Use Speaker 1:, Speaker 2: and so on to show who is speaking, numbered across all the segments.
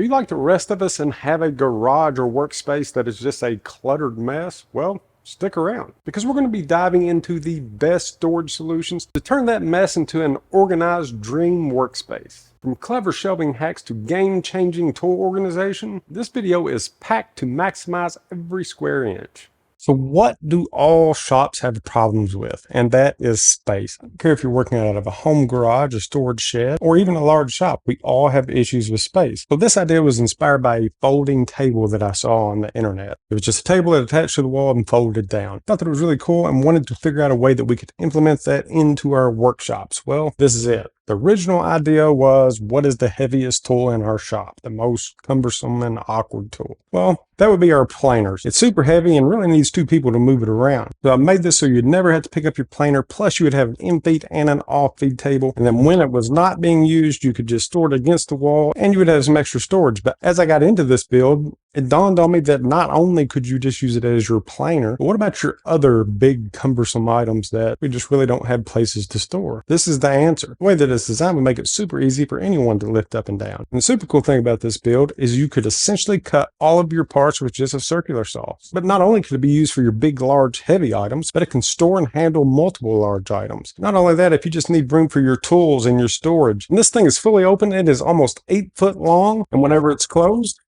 Speaker 1: Are you like the rest of us and have a garage or workspace that is just a cluttered mess? Well, stick around because we're going to be diving into the best storage solutions to turn that mess into an organized dream workspace. From clever shelving hacks to game-changing tool organization, this video is packed to maximize every square inch. So what do all shops have problems with? And that is space. I don't care if you're working out of a home garage, a storage shed, or even a large shop. We all have issues with space. So this idea was inspired by a folding table that I saw on the internet. It was just a table that attached to the wall and folded down. Thought that it was really cool and wanted to figure out a way that we could implement that into our workshops. Well, this is it. The original idea was, what is the heaviest tool in our shop? The most cumbersome and awkward tool? Well, that would be our planers. It's super heavy and really needs two people to move it around. So I made this so you'd never have to pick up your planer, plus you would have an in-feed and an off-feed table. And then when it was not being used, you could just store it against the wall and you would have some extra storage. But as I got into this build, it dawned on me that not only could you just use it as your planer, but what about your other big cumbersome items that we just really don't have places to store? This is the answer. The way that it's designed would make it super easy for anyone to lift up and down. And the super cool thing about this build is you could essentially cut all of your parts with just a circular saw. But not only could it be used for your big, large, heavy items, but it can store and handle multiple large items. Not only that, if you just need room for your tools and your storage. And this thing is fully open. It is almost 8 foot long. And whenever it's closed,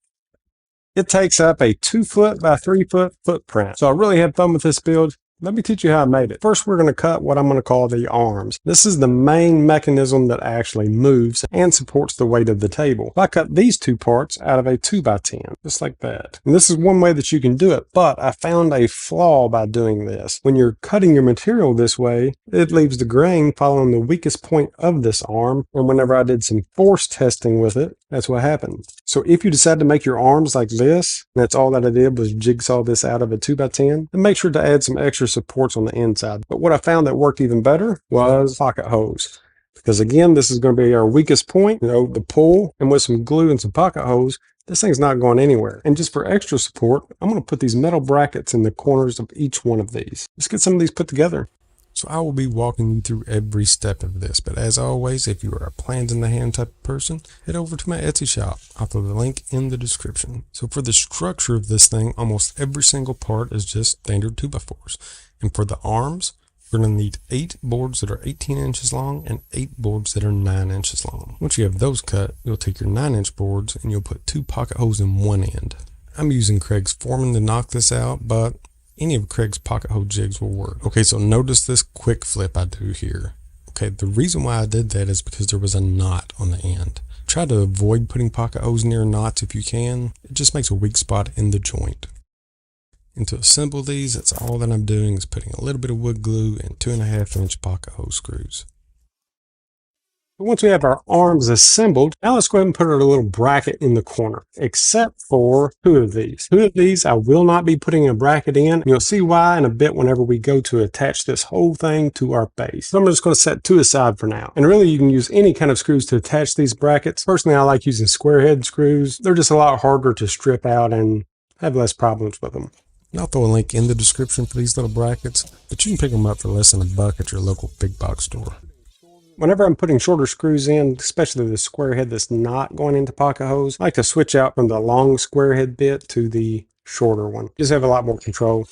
Speaker 1: it takes up a 2 foot by 3 foot footprint. So I really had fun with this build. Let me teach you how I made it. First, we're going to cut what I'm going to call the arms. This is the main mechanism that actually moves and supports the weight of the table. I cut these two parts out of a 2x10, just like that. And this is one way that you can do it, but I found a flaw by doing this. When you're cutting your material this way, it leaves the grain following the weakest point of this arm. And whenever I did some force testing with it, that's what happened. So if you decide to make your arms like this, that's all that I did was jigsaw this out of a 2x10, then make sure to add some extra supports on the inside. But what I found that worked even better was pocket hose. Because again, this is going to be our weakest point, the pull, and with some glue and some pocket hose, this thing's not going anywhere. And just for extra support, I'm going to put these metal brackets in the corners of each one of these. Let's get some of these put together. So I will be walking you through every step of this, but as always, if you are a plans in the hand type of person, head over to my Etsy shop. I'll throw the link in the description. So for the structure of this thing, almost every single part is just standard 2x4s. And for the arms, we're going to need 8 boards that are 18 inches long and 8 boards that are 9 inches long. Once you have those cut, you'll take your 9-inch boards and you'll put 2 pocket holes in one end. I'm using Craig's Foreman to knock this out, but any of Craig's pocket hole jigs will work. Okay, so notice this quick flip I do here. Okay, the reason why I did that is because there was a knot on the end. Try to avoid putting pocket holes near knots if you can. It just makes a weak spot in the joint. And to assemble these, that's all that I'm doing is putting a little bit of wood glue and 2.5-inch pocket hole screws. But once we have our arms assembled, now let's go ahead and put our little bracket in the corner, except for 2 of these. 2 of these I will not be putting a bracket in. You'll see why in a bit whenever we go to attach this whole thing to our base. So I'm just going to set 2 aside for now. And really you can use any kind of screws to attach these brackets. Personally, I like using square head screws. They're just a lot harder to strip out and have less problems with them. And I'll throw a link in the description for these little brackets, but you can pick them up for less than $1 at your local big box store. Whenever I'm putting shorter screws in, especially the square head that's not going into pocket holes, I like to switch out from the long square head bit to the shorter one. Just have a lot more control.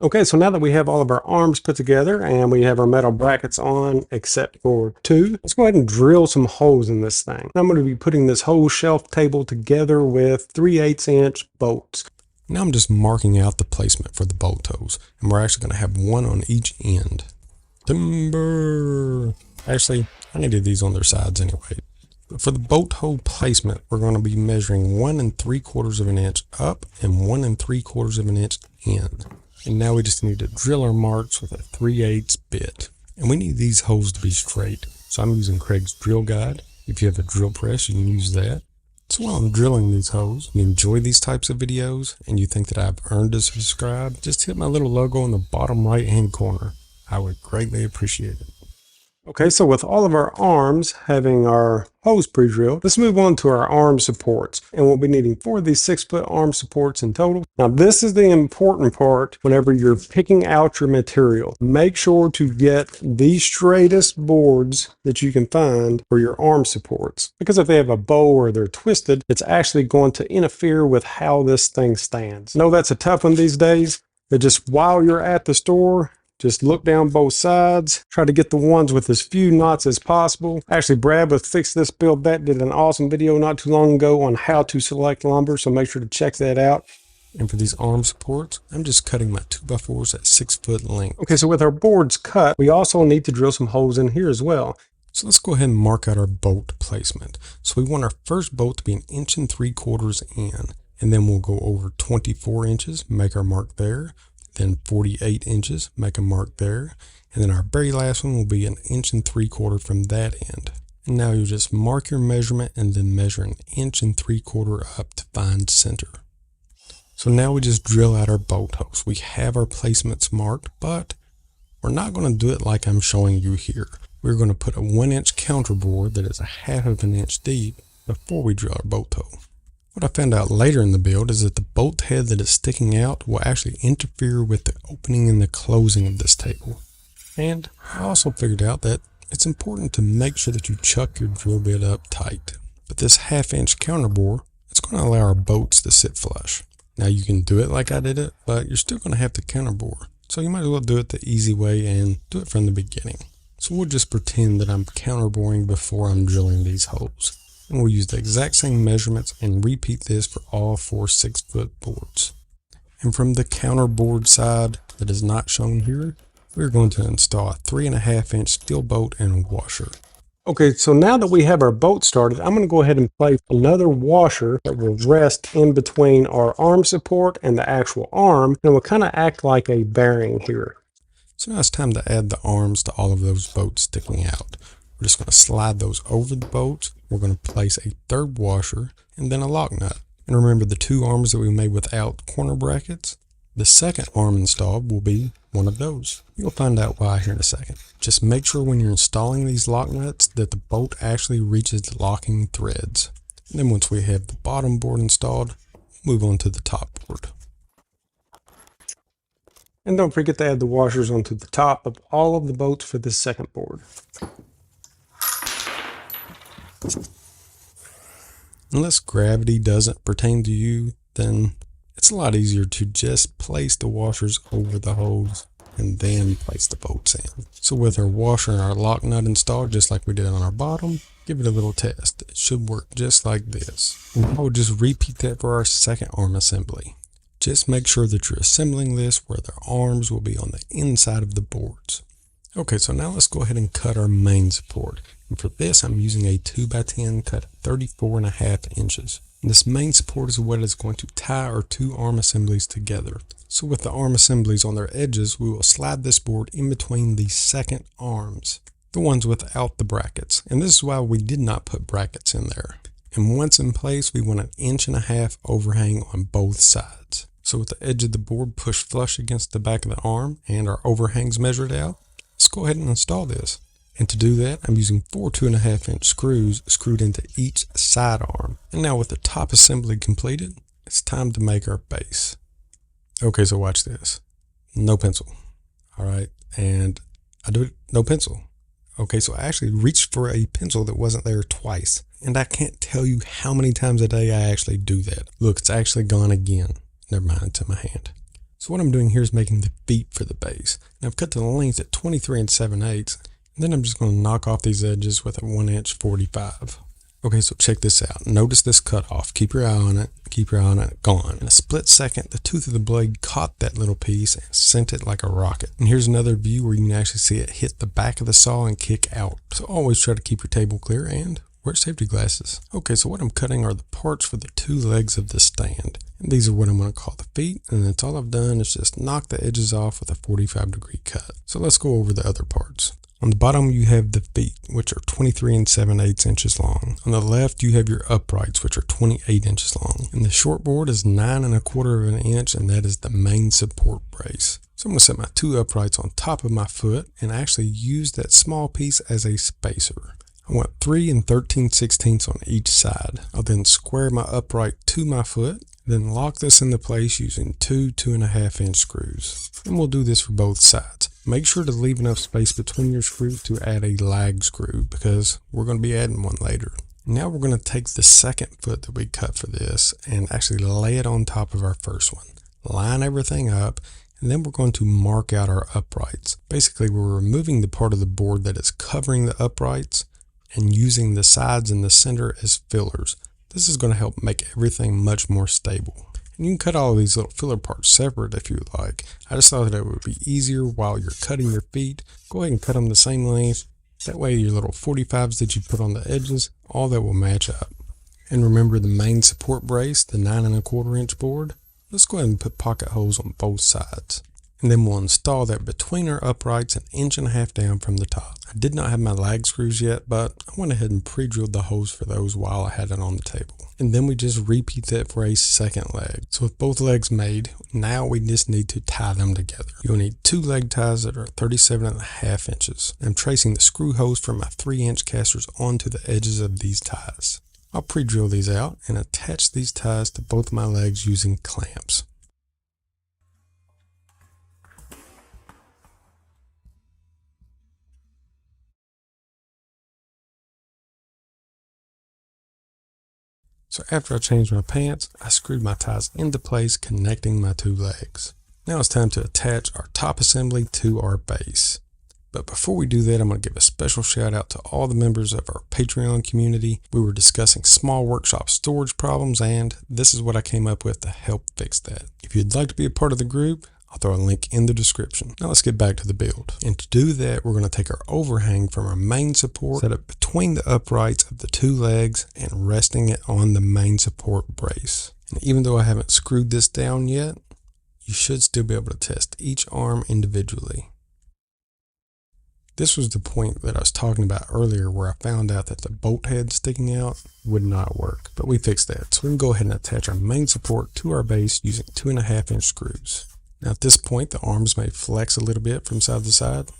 Speaker 1: Okay, so now that we have all of our arms put together and we have our metal brackets on, except for 2, let's go ahead and drill some holes in this thing. I'm going to be putting this whole shelf table together with 3/8-inch bolts. Now I'm just marking out the placement for the bolt holes, and we're actually going to have 1 on each end. Timber! Actually, I needed these on their sides anyway. But for the bolt hole placement, we're going to be measuring 1 3/4 of an inch up and 1 3/4 of an inch in. And now we just need to drill our marks with a 3/8 bit. And we need these holes to be straight. So I'm using Craig's drill guide. If you have a drill press, you can use that. So while I'm drilling these holes, you enjoy these types of videos and you think that I've earned a subscribe, just hit my little logo in the bottom right hand corner. I would greatly appreciate it. Okay, so with all of our arms having our hose pre-drilled, let's move on to our arm supports. And we'll be needing 4 of these 6-foot arm supports in total. Now, this is the important part whenever you're picking out your material. Make sure to get the straightest boards that you can find for your arm supports. Because if they have a bow or they're twisted, it's actually going to interfere with how this thing stands. I know that's a tough one these days, but just while you're at the store, just look down both sides. Try to get the ones with as few knots as possible. Actually, Brad with Fix This Build That did an awesome video not too long ago on how to select lumber, so make sure to check that out. And for these arm supports, I'm just cutting my 2x4s at 6-foot length. Okay, so with our boards cut, we also need to drill some holes in here as well. So let's go ahead and mark out our bolt placement. So we want our first bolt to be 1 3/4 in, and then we'll go over 24 inches, make our mark there. Then 48 inches, make a mark there. And then our very last one will be 1 3/4 from that end. And now you just mark your measurement and then measure 1 3/4 up to find center. So now we just drill out our bolt holes. We have our placements marked, but we're not going to do it like I'm showing you here. We're going to put a 1-inch counterbore that is 1/2 inch deep before we drill our bolt hole. What I found out later in the build is that the bolt head that is sticking out will actually interfere with the opening and the closing of this table. And I also figured out that it's important to make sure that you chuck your drill bit up tight. But this 1/2-inch counterbore, it's going to allow our bolts to sit flush. Now you can do it like I did it, but you're still going to have to counterbore. So you might as well do it the easy way and do it from the beginning. So we'll just pretend that I'm counterboring before I'm drilling these holes. And we'll use the exact same measurements and repeat this for all 4 6-foot boards. And from the counterboard side that is not shown here, we're going to install a 3.5-inch steel bolt and washer. Okay, so now that we have our bolt started, I'm going to go ahead and place another washer that will rest in between our arm support and the actual arm, and will kind of act like a bearing here. So now it's time to add the arms to all of those bolts sticking out. We're just going to slide those over the bolts. We're going to place a 3rd washer and then a lock nut. And remember the 2 arms that we made without corner brackets? The second arm installed will be one of those. You'll find out why here in a second. Just make sure when you're installing these lock nuts that the bolt actually reaches the locking threads. And then once we have the bottom board installed, move on to the top board. And don't forget to add the washers onto the top of all of the bolts for this second board. Unless gravity doesn't pertain to you, then it's a lot easier to just place the washers over the holes and then place the bolts in. So with our washer and our lock nut installed, just like we did on our bottom, give it a little test. It should work just like this. And I will just repeat that for our second arm assembly. Just make sure that you're assembling this where the arms will be on the inside of the boards. Okay, so now let's go ahead and cut our main support. And for this, I'm using a 2x10 cut 34.5 inches. And this main support is what is going to tie our 2 arm assemblies together. So with the arm assemblies on their edges, we will slide this board in between the second arms, the ones without the brackets. And this is why we did not put brackets in there. And once in place, we want 1.5 inch overhang on both sides. So with the edge of the board pushed flush against the back of the arm and our overhangs measured out, let's go ahead and install this. And to do that, I'm using 4 2.5-inch screws screwed into each side arm. And now with the top assembly completed, it's time to make our base. Okay, so watch this. No pencil. All right, and I do it, no pencil. Okay, so I actually reached for a pencil that wasn't there twice. And I can't tell you how many times a day I actually do that. Look, it's actually gone again. Never mind, it's in my hand. So what I'm doing here is making the feet for the base. And I've cut the length at 23 7/8. And then I'm just going to knock off these edges with a 1-inch 45. Okay, so check this out. Notice this cut off. Keep your eye on it. Keep your eye on it. Gone. In a split second, the tooth of the blade caught that little piece and sent it like a rocket. And here's another view where you can actually see it hit the back of the saw and kick out. So always try to keep your table clear and wear safety glasses. Okay, so what I'm cutting are the parts for the 2 legs of the stand. And these are what I'm going to call the feet. And that's all I've done is just knock the edges off with a 45-degree cut. So let's go over the other parts. On the bottom, you have the feet, which are 23 7/8 inches long. On the left, you have your uprights, which are 28 inches long. And the short board is 9 1/4 of an inch, and that is the main support brace.
Speaker 2: So I'm going to set my two uprights on top of my foot and actually use that small piece as a spacer. I want 3 13/16 on each side. I'll then square my upright to my foot, then lock this into place using two 2.5-inch screws. And we'll do this for both sides. Make sure to leave enough space between your screws to add a lag screw because we're going to be adding one later. Now we're going to take the second foot that we cut for this and actually lay it on top of our first one. Line everything up, and then we're going to mark out our uprights. Basically, we're removing the part of the board that is covering the uprights and using the sides and the center as fillers. This is going to help make everything much more stable. And you can cut all of these little filler parts separate if you would like. I just thought that it would be easier while you're cutting your feet. Go ahead and cut them the same length. That way your little 45s that you put on the edges, all that will match up. And remember the main support brace, the 9.25-inch board. Let's go ahead and put pocket holes on both sides. And then we'll install that between our uprights 1.5 inches down from the top. I did not have my lag screws yet, but I went ahead and pre-drilled the holes for those while I had it on the table. And then we just repeat that for a second leg. So with both legs made, now we just need to tie them together. You'll need 2 leg ties that are 37.5 inches. I'm tracing the screw holes from my 3-inch casters onto the edges of these ties. I'll pre-drill these out and attach these ties to both my legs using clamps. So after I changed my pants, I screwed my ties into place, connecting my 2 legs. Now it's time to attach our top assembly to our base. But before we do that, I'm going to give a special shout out to all the members of our Patreon community. We were discussing small workshop storage problems, and this is what I came up with to help fix that. If you'd like to be a part of the group, I'll throw a link in the description. Now let's get back to the build. And to do that, we're going to take our overhang from our main support, set it between the uprights of the 2 legs, and resting it on the main support brace. And even though I haven't screwed this down yet, you should still be able to test each arm individually. This was the point that I was talking about earlier where I found out that the bolt head sticking out would not work, but we fixed that. So we can go ahead and attach our main support to our base using 2.5-inch screws. Now at this point, the arms may flex a little bit from side to side,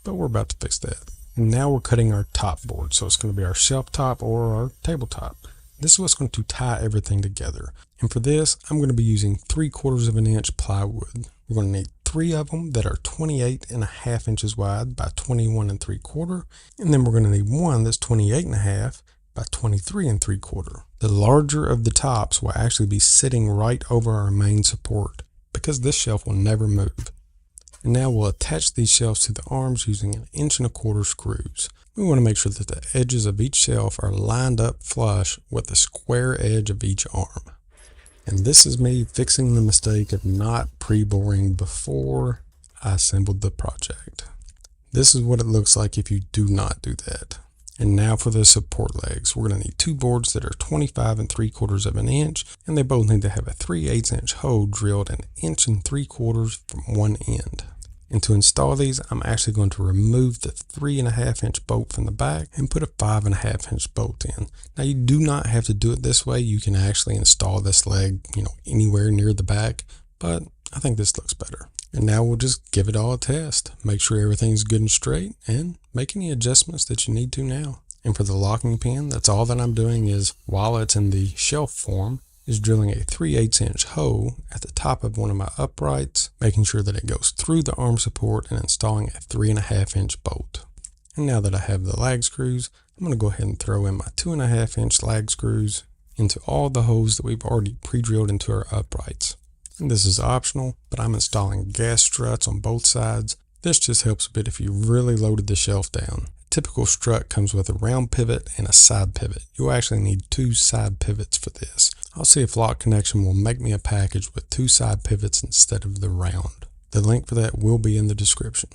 Speaker 2: but we're about to fix that. And now we're cutting our top board. So it's going to be our shelf top or our tabletop. This is what's going to tie everything together. And for this, I'm going to be using 3/4 inch plywood. We're going to need 3 of them that are 28.5 inches wide by 21 3/4. And then we're going to need one that's 28.5 by 23 3/4. The larger of the tops will actually be sitting right over our main support, because this shelf will never move. And now we'll attach these shelves to the arms using 1.25 inch screws. We want to make sure that the edges of each shelf are lined up flush with the square edge of each arm. And this is me fixing the mistake of not pre-boring before I assembled the project. This is what it looks like if you do not do that. And now for the support legs, we're going to need 2 boards that are 25 3/4 inch, and they both need to have a 3/8 inch hole drilled 1 3/4 inches from one end. And to install these, I'm actually going to remove the 3.5 inch bolt from the back and put a 5.5 inch bolt in. Now you do not have to do it this way. You can actually install this leg, anywhere near the back, but I think this looks better. And now we'll just give it all a test. Make sure everything's good and straight and make any adjustments that you need to now. And for the locking pin, that's all that I'm doing is, while it's in the shelf form, is drilling a 3/8 inch hole at the top of one of my uprights, making sure that it goes through the arm support and installing a 3.5 inch bolt. And now that I have the lag screws, I'm going to go ahead and throw in my 2.5 inch lag screws into all the holes that we've already pre-drilled into our uprights. And this is optional, but I'm installing gas struts on both sides. This just helps a bit if you really loaded the shelf down. A typical strut comes with a round pivot and a side pivot. You'll actually need 2 side pivots for this. I'll see if Lock Connection will make me a package with 2 side pivots instead of the round. The link for that will be in the description.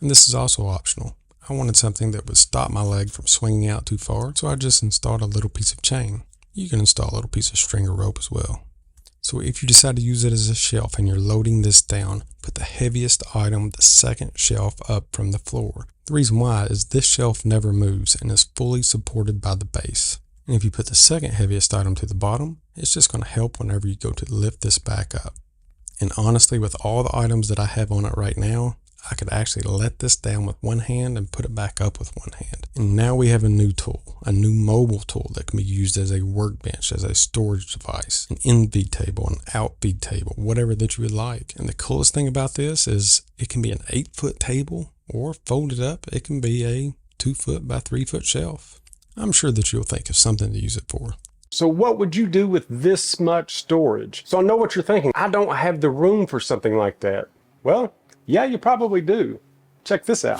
Speaker 2: And this is also optional. I wanted something that would stop my leg from swinging out too far, so I just installed a little piece of chain. You can install a little piece of string or rope as well. So if you decide to use it as a shelf and you're loading this down, put the heaviest item, the second shelf, up from the floor. The reason why is this shelf never moves and is fully supported by the base. And if you put the second heaviest item to the bottom, it's just going to help whenever you go to lift this back up. And honestly, with all the items that I have on it right now, I could actually let this down with one hand and put it back up with one hand. And now we have a new tool, a new mobile tool that can be used as a workbench, as a storage device, an in-feed table, an out-feed table, whatever that you would like. And the coolest thing about this is it can be an 8-foot table, or folded up, it can be a 2-foot by 3-foot shelf. I'm sure that you'll think of something to use it for.
Speaker 1: So what would you do with this much storage? So I know what you're thinking. I don't have the room for something like that. Well, yeah, you probably do. Check this out.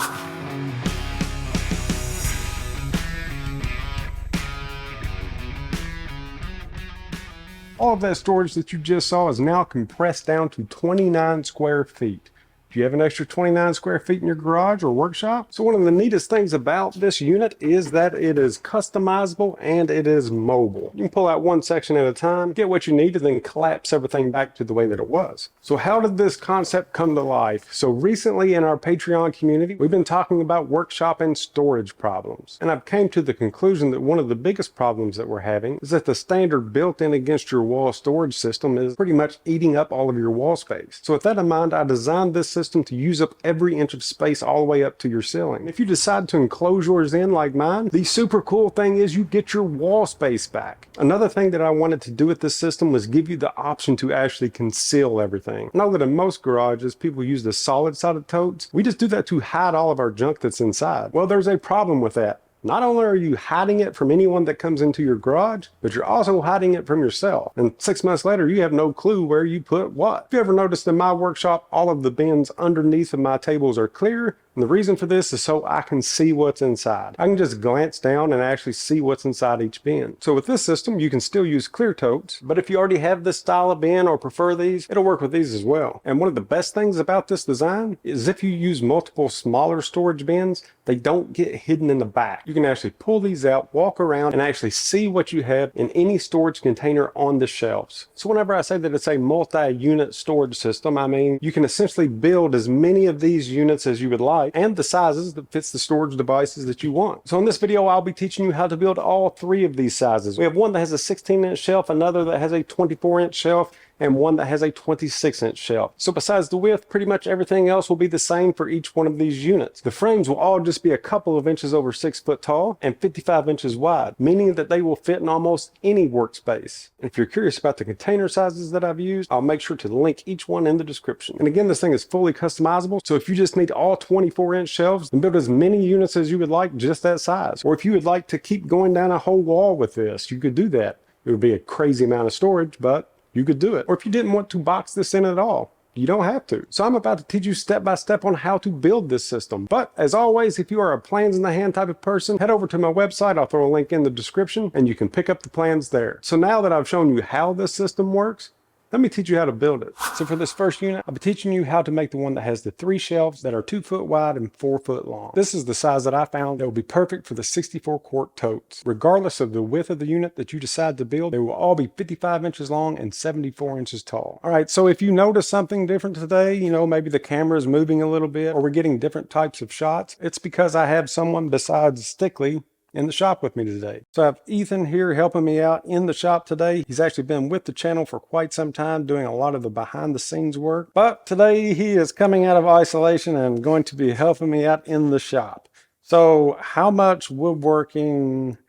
Speaker 1: All of that storage that you just saw is now compressed down to 29 square feet. Do you have an extra 29 square feet in your garage or workshop? So one of the neatest things about this unit is that it is customizable and it is mobile. You can pull out one section at a time, get what you need, and then collapse everything back to the way that it was. So how did this concept come to life? So recently in our Patreon community, we've been talking about workshop and storage problems. And I've came to the conclusion that one of the biggest problems that we're having is that the standard built in against your wall storage system is pretty much eating up all of your wall space. So with that in mind, I designed this system to use up every inch of space all the way up to your ceiling. If you decide to enclose yours in like mine, the super cool thing is you get your wall space back. Another thing that I wanted to do with this system was give you the option to actually conceal everything. I know that in most garages, people use the solid-sided totes. We just do that to hide all of our junk that's inside. Well, there's a problem with that. Not only are you hiding it from anyone that comes into your garage, but you're also hiding it from yourself. And 6 months later, you have no clue where you put what. If you ever noticed in my workshop, all of the bins underneath of my tables are clear. And the reason for this is so I can see what's inside. I can just glance down and actually see what's inside each bin. So with this system, you can still use clear totes, but if you already have this style of bin or prefer these, it'll work with these as well. And one of the best things about this design is if you use multiple smaller storage bins, they don't get hidden in the back. You can actually pull these out, walk around, and actually see what you have in any storage container on the shelves. So whenever I say that it's a multi-unit storage system, I mean you can essentially build as many of these units as you would like, and the sizes that fits the storage devices that you want. So in this video, I'll be teaching you how to build all 3 of these sizes. We have one that has a 16-inch shelf, another that has a 24-inch shelf, and one that has a 26-inch shelf. So besides the width, pretty much everything else will be the same for each one of these units. The frames will all just be a couple of inches over 6 foot tall and 55 inches wide, meaning that they will fit in almost any workspace. And if you're curious about the container sizes that I've used, I'll make sure to link each one in the description. And again, this thing is fully customizable, so if you just need all 24-inch shelves, then build as many units as you would like just that size. Or if you would like to keep going down a whole wall with this, you could do that. It would be a crazy amount of storage, but you could do it. Or if you didn't want to box this in at all, you don't have to. So I'm about to teach you step by step on how to build this system. But as always, if you are a plans in the hand type of person, head over to my website. I'll throw a link in the description and you can pick up the plans there. So now that I've shown you how this system works, let me teach you how to build it. So for this first unit, I'll be teaching you how to make the one that has the 3 shelves that are 2 foot wide and 4 foot long. This is the size that I found that will be perfect for the 64 quart totes. Regardless of the width of the unit that you decide to build, they will all be 55 inches long and 74 inches tall. All right, so if you notice something different today, maybe the camera is moving a little bit or we're getting different types of shots, it's because I have someone besides Stickley in the shop with me today. So I have Ethan here helping me out in the shop today. He's actually been with the channel for quite some time doing a lot of the behind the scenes work, but today he is coming out of isolation and going to be helping me out in the shop. So how much woodworking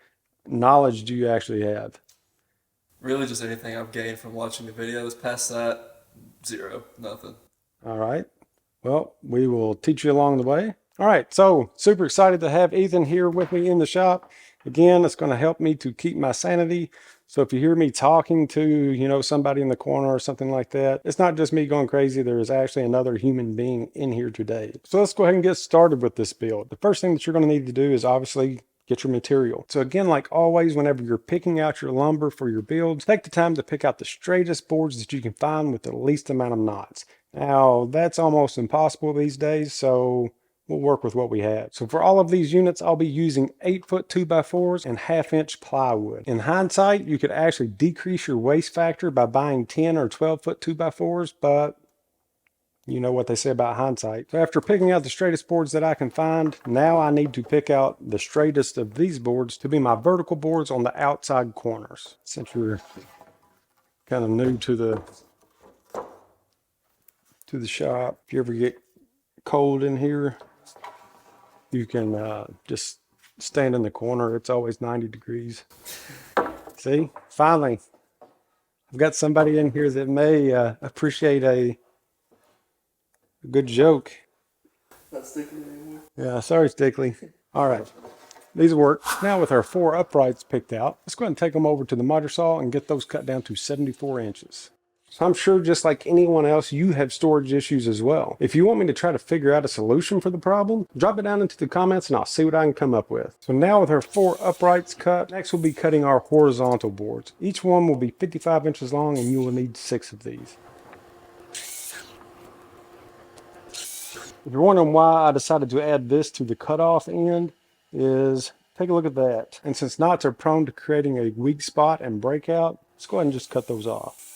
Speaker 1: knowledge do you actually have?
Speaker 3: Really just anything I've gained from watching the videos. Past that, zero, nothing.
Speaker 1: All right, well, we will teach you along the way. All right, so super excited to have Ethan here with me in the shop. Again, it's going to help me to keep my sanity. So if you hear me talking to, somebody in the corner or something like that, it's not just me going crazy. There is actually another human being in here today. So let's go ahead and get started with this build. The first thing that you're going to need to do is obviously get your material. So again, like always, whenever you're picking out your lumber for your builds, take the time to pick out the straightest boards that you can find with the least amount of knots. Now, that's almost impossible these days, so we'll work with what we have. So for all of these units, I'll be using 8 foot 2x4s and 1/2 inch plywood. In hindsight, you could actually decrease your waste factor by buying 10 or 12 foot 2x4s, but you know what they say about hindsight. So after picking out the straightest boards that I can find, now I need to pick out the straightest of these boards to be my vertical boards on the outside corners. Since you're kind of new to the to the shop. If you ever get cold in here, you can just stand in the corner. It's always 90 degrees. See, finally, I've got somebody in here that may appreciate a good joke.
Speaker 3: Not sticking anymore.
Speaker 1: Yeah, sorry, Stickley. All right, these work. Now with our 4 uprights picked out, let's go ahead and take them over to the miter saw and get those cut down to 74 inches. So I'm sure just like anyone else, you have storage issues as well. If you want me to try to figure out a solution for the problem, drop it down into the comments and I'll see what I can come up with. So now with our 4 uprights cut, next we'll be cutting our horizontal boards. Each one will be 55 inches long and you will need 6 of these. If you're wondering why I decided to add this to the cutoff end, is take a look at that. And since knots are prone to creating a weak spot and breakout, let's go ahead and just cut those off.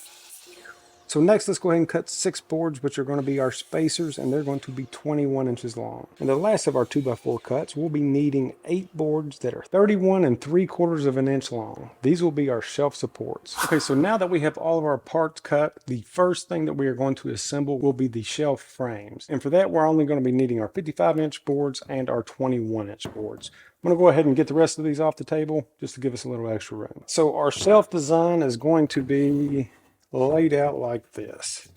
Speaker 1: So next, let's go ahead and cut 6 boards, which are going to be our spacers, and they're going to be 21 inches long. And the last of our 2x4 cuts, we'll be needing 8 boards that are 31 3/4 of an inch long. These will be our shelf supports. Okay, so now that we have all of our parts cut, the first thing that we are going to assemble will be the shelf frames. And for that, we're only going to be needing our 55-inch boards and our 21-inch boards. I'm going to go ahead and get the rest of these off the table just to give us a little extra room. So our shelf design is going to be laid out like this.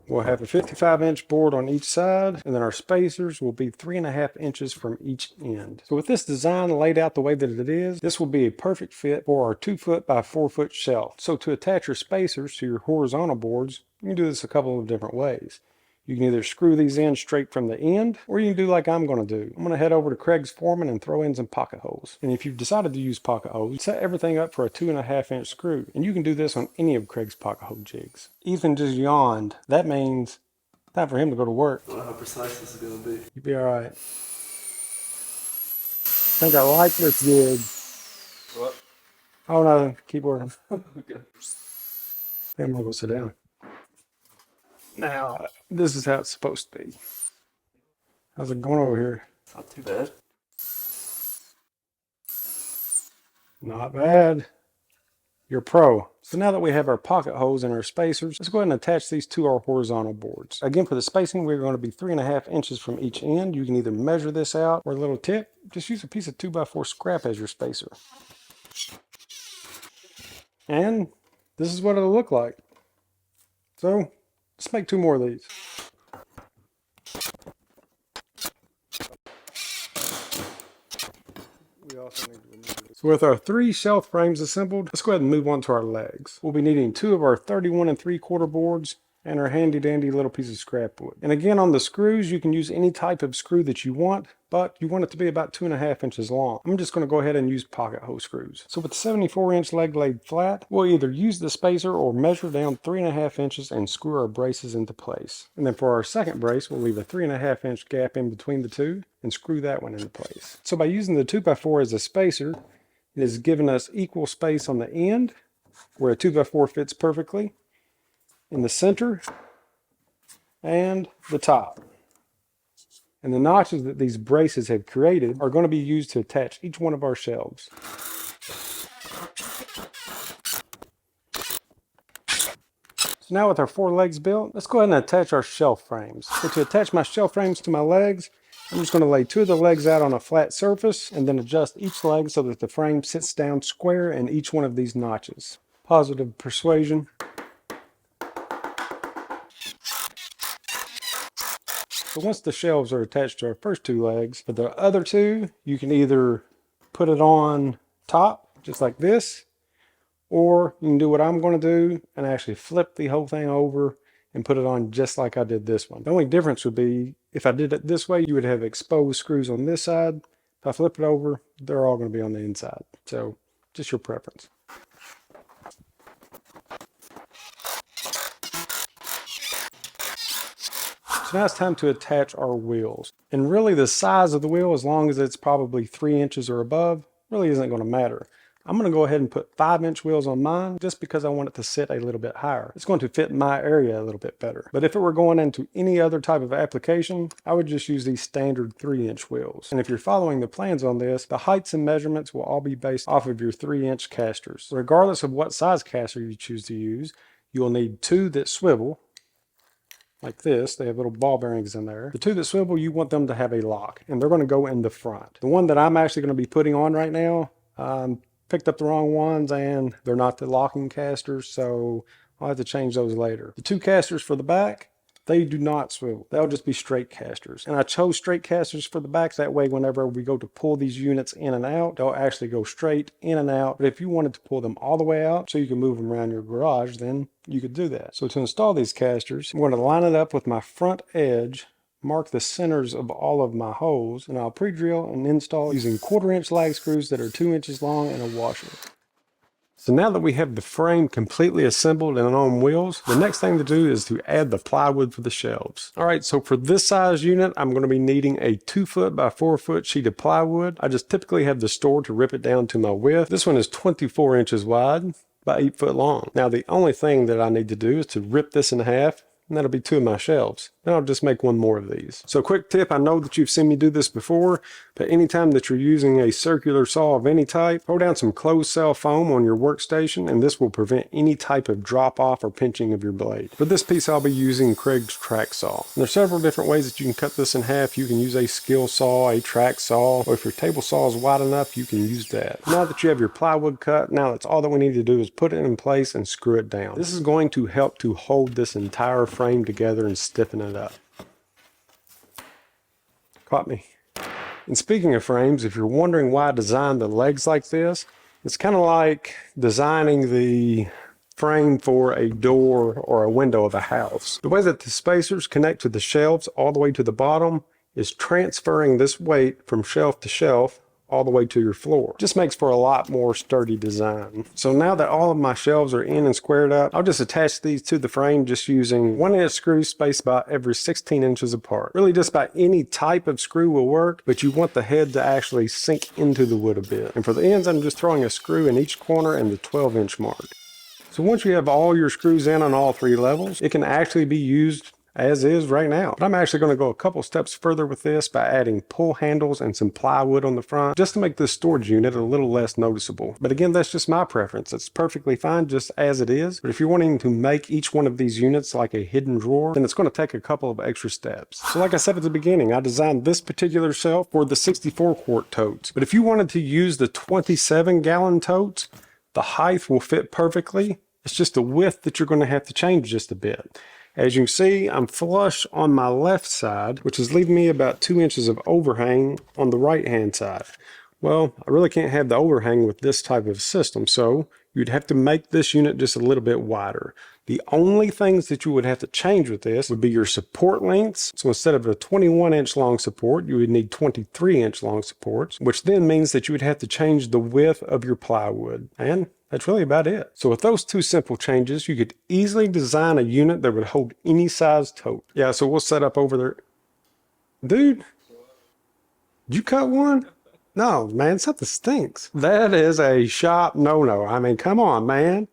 Speaker 1: We'll have a 55-inch board on each side, and then our spacers will be 3.5 inches from each end. So with this design laid out the way that it is, this will be a perfect fit for our 2-foot by 4-foot shelf. So to attach your spacers to your horizontal boards, you can do this a couple of different ways. You can either screw these in straight from the end, or you can do like I'm going to do. I'm going to head over to Craig's Foreman and throw in some pocket holes. And if you've decided to use pocket holes, set everything up for a 2.5-inch screw. And you can do this on any of Craig's pocket hole jigs. Ethan just yawned. That means time for him to go to work.
Speaker 3: I don't know how precise this is going to be.
Speaker 1: You'll be all right. I think I like this jig.
Speaker 3: What?
Speaker 1: Oh no, keep working.
Speaker 3: Okay.
Speaker 1: I'm going to go sit down. Now, this is how it's supposed to be. How's it going over here?
Speaker 3: It's not too bad.
Speaker 1: Not bad. You're pro. So now that we have our pocket holes and our spacers, let's go ahead and attach these to our horizontal boards. Again, for the spacing, we're going to be 3.5 inches from each end. You can either measure this out, or a little tip, just use a piece of 2x4 scrap as your spacer. And this is what it'll look like. So let's make 2 more of these. We also need to remove this. So with our 3 shelf frames assembled, let's go ahead and move on to our legs. We'll be needing 2 of our 31 3/4 boards and our handy dandy little piece of scrap wood. And again, on the screws, you can use any type of screw that you want, but you want it to be about 2.5 inches long. I'm just going to go ahead and use pocket hole screws. So with the 74-inch leg laid flat, we'll either use the spacer or measure down 3.5 inches and screw our braces into place. And then for our second brace, we'll leave a 3.5-inch gap in between the two and screw that one into place. So by using the 2x4 as a spacer, it has given us equal space on the end where a 2x4 fits perfectly, in the center, and the top. And the notches that these braces have created are going to be used to attach each one of our shelves. So now with our 4 legs built, let's go ahead and attach our shelf frames. So to attach my shelf frames to my legs, I'm just going to lay 2 of the legs out on a flat surface and then adjust each leg so that the frame sits down square in each one of these notches. Positive persuasion. So once the shelves are attached to our first 2 legs, for the other 2, you can either put it on top, just like this, or you can do what I'm going to do and actually flip the whole thing over and put it on just like I did this one. The only difference would be, if I did it this way, you would have exposed screws on this side. If I flip it over, they're all going to be on the inside. So just your preference. So now it's time to attach our wheels. And really the size of the wheel, as long as it's probably 3 inches or above, really isn't going to matter. I'm going to go ahead and put 5-inch wheels on mine just because I want it to sit a little bit higher. It's going to fit my area a little bit better. But if it were going into any other type of application, I would just use these standard 3-inch wheels. And if you're following the plans on this, the heights and measurements will all be based off of your 3-inch casters. Regardless of what size caster you choose to use, you will need 2 that swivel like this. They have little ball bearings in there. The two that swivel, you want them to have a lock, and they're going to go in the front. The one that I'm actually going to be putting on right now, picked up the wrong ones, and they're not the locking casters, so I'll have to change those later. The two casters for the back, they do not swivel. They'll just be straight casters. And I chose straight casters for the backs. That way, whenever we go to pull these units in and out, they'll actually go straight in and out. But if you wanted to pull them all the way out so you can move them around your garage, then you could do that. So to install these casters, I'm going to line it up with my front edge, mark the centers of all of my holes, and I'll pre-drill and install using 1/4-inch lag screws that are 2 inches long and a washer. So now that we have the frame completely assembled and on wheels, the next thing to do is to add the plywood for the shelves. All right, so for this size unit, I'm going to be needing a 2 foot by 4 foot sheet of plywood. I just typically have the store to rip it down to my width. This one is 24 inches wide by 8 foot long. Now the only thing that I need to do is to rip this in half, and that'll be 2 of my shelves. Then I'll just make 1 more of these. So quick tip, I know that you've seen me do this before, but anytime that you're using a circular saw of any type, throw down some closed cell foam on your workstation, and this will prevent any type of drop off or pinching of your blade. For this piece, I'll be using Craig's track saw. And there's several different ways that you can cut this in half. You can use a skill saw, a track saw, or if your table saw is wide enough, you can use that. Now that you have your plywood cut, now that's all that we need to do is put it in place and screw it down. This is going to help to hold this entire frame together and stiffen it up. Caught me. And speaking of frames, if you're wondering why I designed the legs like this, it's kind of like designing the frame for a door or a window of a house. The way that the spacers connect to the shelves all the way to the bottom is transferring this weight from shelf to shelf all the way to your floor. Just makes for a lot more sturdy design. So now that all of my shelves are in and squared up, I'll just attach these to the frame just using 1-inch screws spaced about every 16 inches apart. Really just about any type of screw will work, but you want the head to actually sink into the wood a bit. And for the ends, I'm just throwing a screw in each corner and the 12-inch mark. So once you have all your screws in on all 3 levels, it can actually be used as is right now. But I'm actually going to go a couple steps further with this by adding pull handles and some plywood on the front just to make this storage unit a little less noticeable. But again, that's just my preference. It's perfectly fine just as it is. But if you're wanting to make each one of these units like a hidden drawer, then it's going to take a couple of extra steps. So like I said at the beginning, I designed this particular shelf for the 64 quart totes. But if you wanted to use the 27 gallon totes, the height will fit perfectly. It's just the width that you're going to have to change just a bit. As you can see, I'm flush on my left side, which is leaving me about 2 inches of overhang on the right hand side. Well, I really can't have the overhang with this type of system, so you'd have to make this unit just a little bit wider. The only things that you would have to change with this would be your support lengths. So instead of a 21-inch long support, you would need 23-inch long supports, which then means that you would have to change the width of your plywood. And that's really about it. So with those 2 simple changes, you could easily design a unit that would hold any size tote. Yeah, so we'll set up over there. Dude, did you cut one? No, man, something stinks. That is a shop no-no. I mean, come on, man.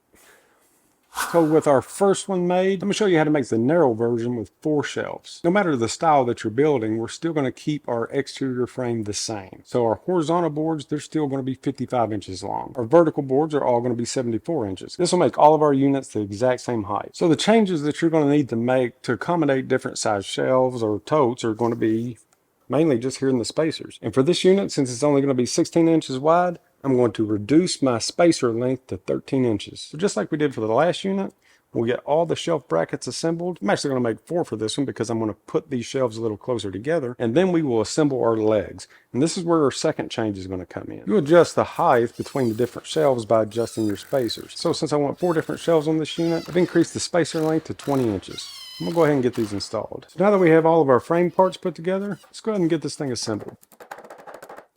Speaker 1: So with our first one made, let me show you how to make the narrow version with 4 shelves. No matter the style that you're building, we're still going to keep our exterior frame the same. So our horizontal boards, they're still going to be 55 inches long. Our vertical boards are all going to be 74 inches. This will make all of our units the exact same height. So the changes that you're going to need to make to accommodate different size shelves or totes are going to be mainly just here in the spacers. And for this unit, since it's only going to be 16 inches wide, I'm going to reduce my spacer length to 13 inches. So just like we did for the last unit, we'll get all the shelf brackets assembled. I'm actually going to make 4 for this one because I'm going to put these shelves a little closer together, and then we will assemble our legs. And this is where our second change is going to come in. You adjust the height between the different shelves by adjusting your spacers. So since I want 4 different shelves on this unit, I've increased the spacer length to 20 inches. I'm going to go ahead and get these installed. So now that we have all of our frame parts put together, let's go ahead and get this thing assembled.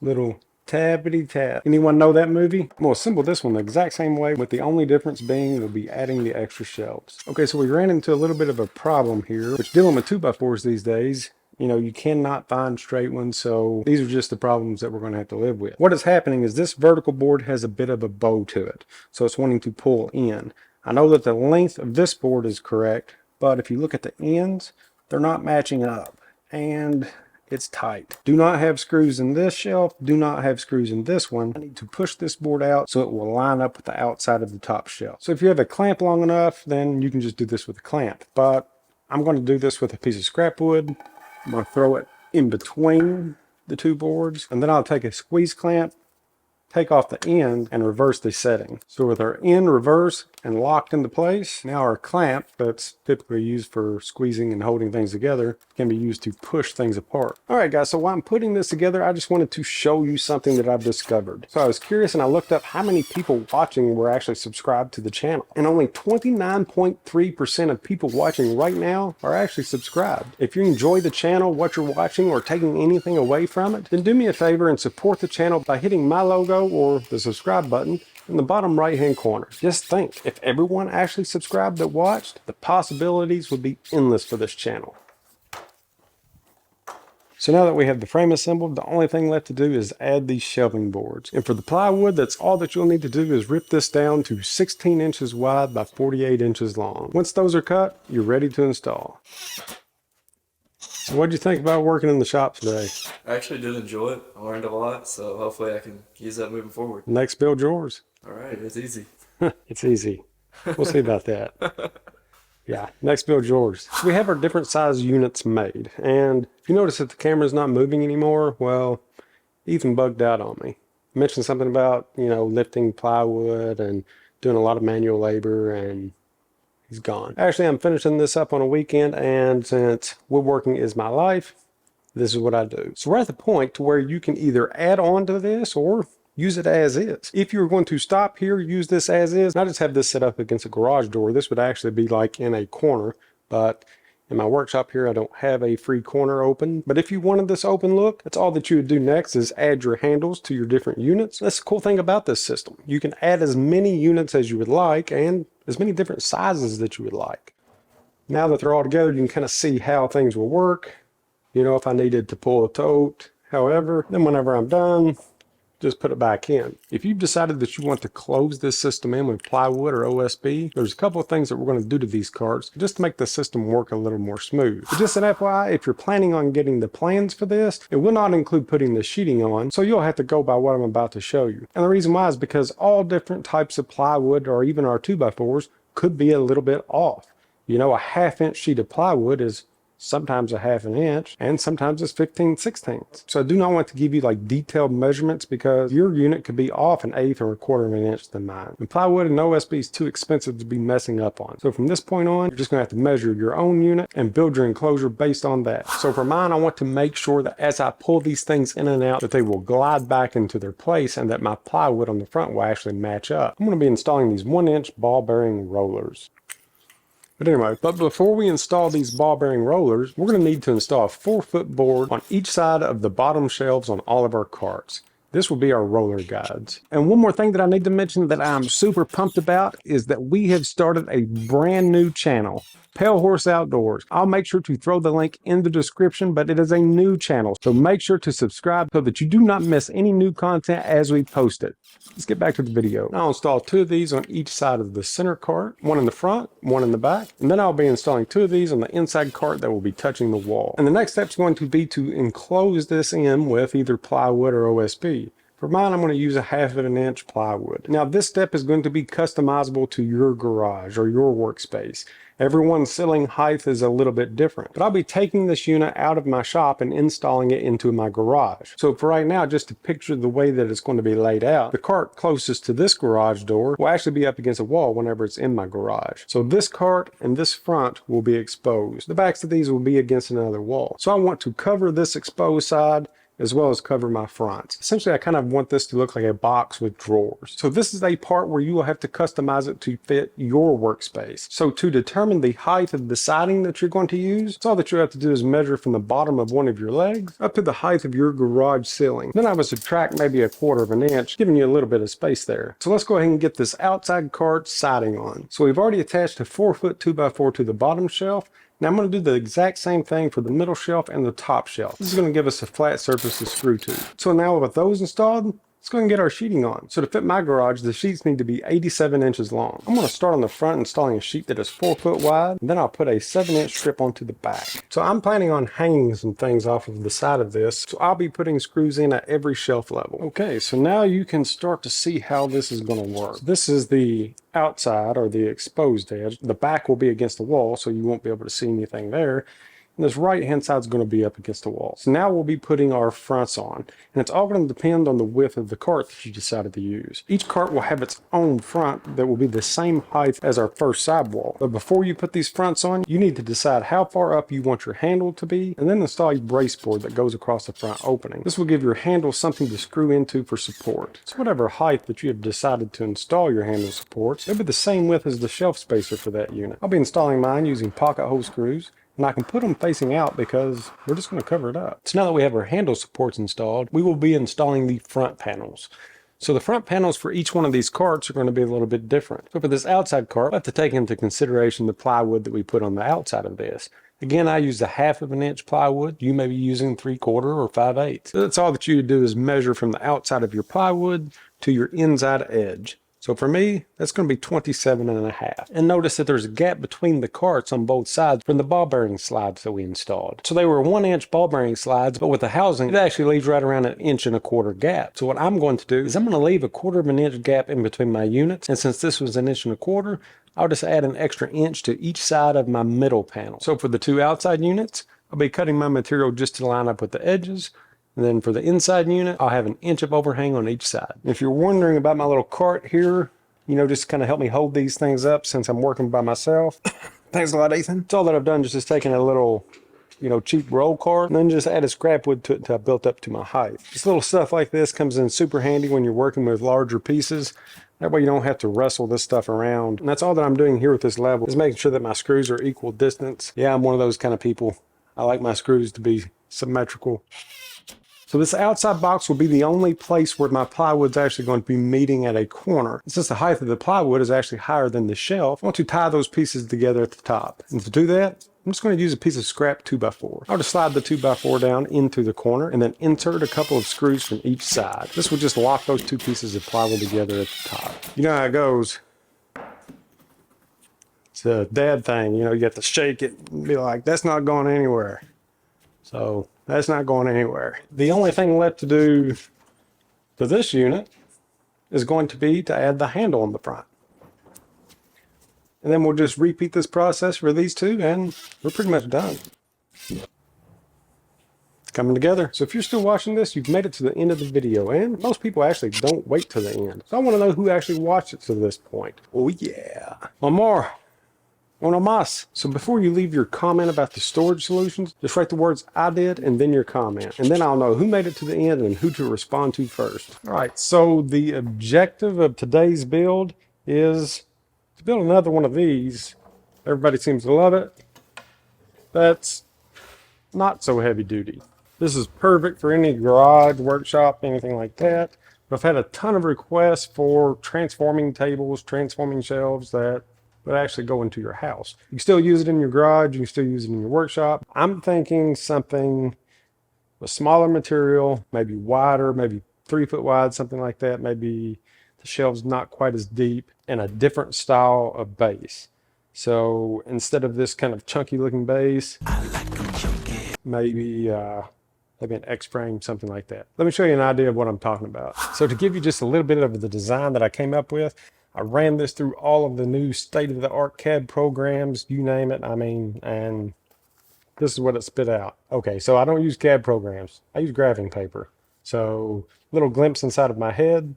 Speaker 1: Little tappity tap. Anyone know that movie? We'll assemble this one the exact same way, with the only difference being we'll be adding the extra shelves. Okay, so we ran into a little bit of a problem here, which dealing with 2x4s these days, you know, you cannot find straight ones, so these are just the problems that we're going to have to live with. What is happening is this vertical board has a bit of a bow to it, so it's wanting to pull in. I know that the length of this board is correct, but if you look at the ends, they're not matching up, and it's tight. Do not have screws in this shelf. Do not have screws in this one. I need to push this board out so it will line up with the outside of the top shelf. So if you have a clamp long enough, then you can just do this with a clamp. But I'm going to do this with a piece of scrap wood. I'm going to throw it in between the two boards, and then I'll take a squeeze clamp, take off the end, and reverse the setting. So with our end reversed and locked into place, now our clamp that's typically used for squeezing and holding things together can be used to push things apart. All right, guys, so while I'm putting this together, I just wanted to show you something that I've discovered. So I was curious and I looked up how many people watching were actually subscribed to the channel. And only 29.3% of people watching right now are actually subscribed. If you enjoy the channel, what you're watching, or taking anything away from it, then do me a favor and support the channel by hitting my logo or the subscribe button in the bottom right hand corner. Just think, if everyone actually subscribed that watched, the possibilities would be endless for this channel. So now that we have the frame assembled, the only thing left to do is add these shelving boards. And for the plywood, that's all that you'll need to do is rip this down to 16 inches wide by 48 inches long. Once those are cut, you're ready to install. So what'd you think about working in the shop today?
Speaker 3: I actually did enjoy it. I learned a lot, so hopefully I can use that moving forward.
Speaker 1: Next build yours.
Speaker 3: All right, it's easy.
Speaker 1: It's easy. We'll see about that. Yeah, next build yours. So we have our different size units made, and if you notice that the camera's not moving anymore, well, Ethan bugged out on me. Mentioned something about, lifting plywood and doing a lot of manual labor, and he's gone. Actually, I'm finishing this up on a weekend, and since woodworking is my life, this is what I do. So we're at the point to where you can either add on to this or use it as is. If you're going to stop here, use this as is, and I just have this set up against a garage door. This would actually be like in a corner, but in my workshop here, I don't have a free corner open. But if you wanted this open look, that's all that you would do next is add your handles to your different units. That's the cool thing about this system. You can add as many units as you would like and as many different sizes that you would like. Now that they're all together, you can kind of see how things will work. If I needed to pull a tote, however, then whenever I'm done, just put it back in. If you've decided that you want to close this system in with plywood or OSB, there's a couple of things that we're going to do to these carts just to make the system work a little more smooth. But just an FYI, if you're planning on getting the plans for this, it will not include putting the sheeting on, so you'll have to go by what I'm about to show you. And the reason why is because all different types of plywood or even our 2x4s could be a little bit off. A 1/2 inch sheet of plywood is sometimes a 1/2 inch, and sometimes it's 15/16. So I do not want to give you like detailed measurements because your unit could be off 1/8 or 1/4 inch than mine. And plywood and OSB is too expensive to be messing up on. So from this point on, you're just gonna have to measure your own unit and build your enclosure based on that. So for mine, I want to make sure that as I pull these things in and out, that they will glide back into their place and that my plywood on the front will actually match up. I'm gonna be installing these 1-inch ball bearing rollers. But anyway, before we install these ball bearing rollers, we're going to need to install a 4-foot board on each side of the bottom shelves on all of our carts. This will be our roller guides. And one more thing that I need to mention that I'm super pumped about is that we have started a brand new channel, Pale Horse Outdoors. I'll make sure to throw the link in the description, but it is a new channel. So make sure to subscribe so that you do not miss any new content as we post it. Let's get back to the video. I'll install 2 of these on each side of the center cart, one in the front, one in the back, and then I'll be installing 2 of these on the inside cart that will be touching the wall. And the next step is going to be to enclose this in with either plywood or OSB. For mine, I'm going to use a 1/2 inch plywood. Now this step is going to be customizable to your garage or your workspace. Everyone's ceiling height is a little bit different, but I'll be taking this unit out of my shop and installing it into my garage. So for right now, just to picture the way that it's going to be laid out, the cart closest to this garage door will actually be up against a wall whenever it's in my garage. So this cart and this front will be exposed. The backs of these will be against another wall. So I want to cover this exposed side as well as cover my fronts. Essentially, I kind of want this to look like a box with drawers. So this is a part where you will have to customize it to fit your workspace. So to determine the height of the siding that you're going to use, all that you have to do is measure from the bottom of one of your legs up to the height of your garage ceiling. Then I would subtract maybe 1/4 inch, giving you a little bit of space there. So let's go ahead and get this outside cart siding on. So we've already attached a 4-foot 2x4 to the bottom shelf. Now I'm going to do the exact same thing for the middle shelf and the top shelf. This is going to give us a flat surface to screw to. So now with those installed, Let's go and get our sheeting on. So to fit my garage, the sheets need to be 87 inches long. I'm going to start on the front installing a sheet that is 4 foot wide, and then I'll put a 7-inch strip onto the back. So I'm planning on hanging some things off of the side of this, so I'll be putting screws in at every shelf level. Okay, so now you can start to see how this is going to work. This is the outside, or the exposed edge. The back will be against the wall, so you won't be able to see anything there. And this right hand side is going to be up against the wall. So now we'll be putting our fronts on, and it's all going to depend on the width of the cart that you decided to use. Each cart will have its own front that will be the same height as our first sidewall. But before you put these fronts on, you need to decide how far up you want your handle to be, and then install a brace board that goes across the front opening. This will give your handle something to screw into for support. So whatever height that you have decided to install your handle supports, it'll be the same width as the shelf spacer for that unit. I'll be installing mine using pocket hole screws, and I can put them facing out because we're just going to cover it up. So now that we have our handle supports installed, we will be installing the front panels. So the front panels for each one of these carts are going to be a little bit different. So for this outside cart, I have to take into consideration the plywood that we put on the outside of this. Again, I used a 1/2 inch plywood. You may be using 3/4 or 5/8. So that's all that you do is measure from the outside of your plywood to your inside edge. So for me, that's going to be 27.5. And notice that there's a gap between the carts on both sides from the ball bearing slides that we installed. So they were 1-inch ball bearing slides, but with the housing, it actually leaves right around 1.25 inch gap. So what I'm going to do is I'm going to leave 1/4 inch gap in between my units. And since this was 1.25 inches, I'll just add an extra inch to each side of my middle panel. So for the 2 outside units, I'll be cutting my material just to line up with the edges. And then for the inside unit, I'll have 1 inch of overhang on each side. If you're wondering about my little cart here, you know, just kind of help me hold these things up since I'm working by myself. Thanks a lot, Ethan. It's all that I've done, just taking a little, you know, cheap roll cart and then just added scrap wood to it until I built up to my height. Just little stuff like this comes in super handy when you're working with larger pieces. That way you don't have to wrestle this stuff around. And that's all that I'm doing here with this level, is making sure that my screws are equal distance. Yeah, I'm one of those kind of people. I like my screws to be symmetrical. So this outside box will be the only place where my plywood's actually going to be meeting at a corner. Since the height of the plywood is actually higher than the shelf, I want to tie those pieces together at the top. And to do that, I'm just going to use a piece of scrap 2x4. I'll just slide the 2x4 down into the corner and then insert a couple of screws from each side. This will just lock those 2 pieces of plywood together at the top. You know how it goes. It's a dad thing, you know, you have to shake it and be like, that's not going anywhere. So that's not going anywhere. The only thing left to do for this unit is going to be to add the handle on the front. And then we'll just repeat this process for these 2 and we're pretty much done. It's coming together. So if you're still watching this, you've made it to the end of the video, and most people actually don't wait to the end. So I want to know who actually watched it to this point. Oh yeah. One more. Uno más. So before you leave your comment about the storage solutions, just write the words "I did" and then your comment. And then I'll know who made it to the end and who to respond to first. All right, so the objective of today's build is to build another one of these. Everybody seems to love it. That's not so heavy duty. This is perfect for any garage, workshop, anything like that. But I've had a ton of requests for transforming tables, transforming shelves that would actually go into your house. You can still use it in your garage, you can still use it in your workshop. I'm thinking something with smaller material, maybe wider, maybe 3 foot wide, something like that. Maybe the shelves not quite as deep, and a different style of base. So instead of this kind of chunky looking base, maybe an X-frame, something like that. Let me show you an idea of what I'm talking about. So to give you just a little bit of the design that I came up with, I ran this through all of the new state-of-the-art CAD programs, you name it. I mean, and this is what it spit out. Okay, so I don't use CAD programs. I use graphing paper. So little glimpse inside of my head.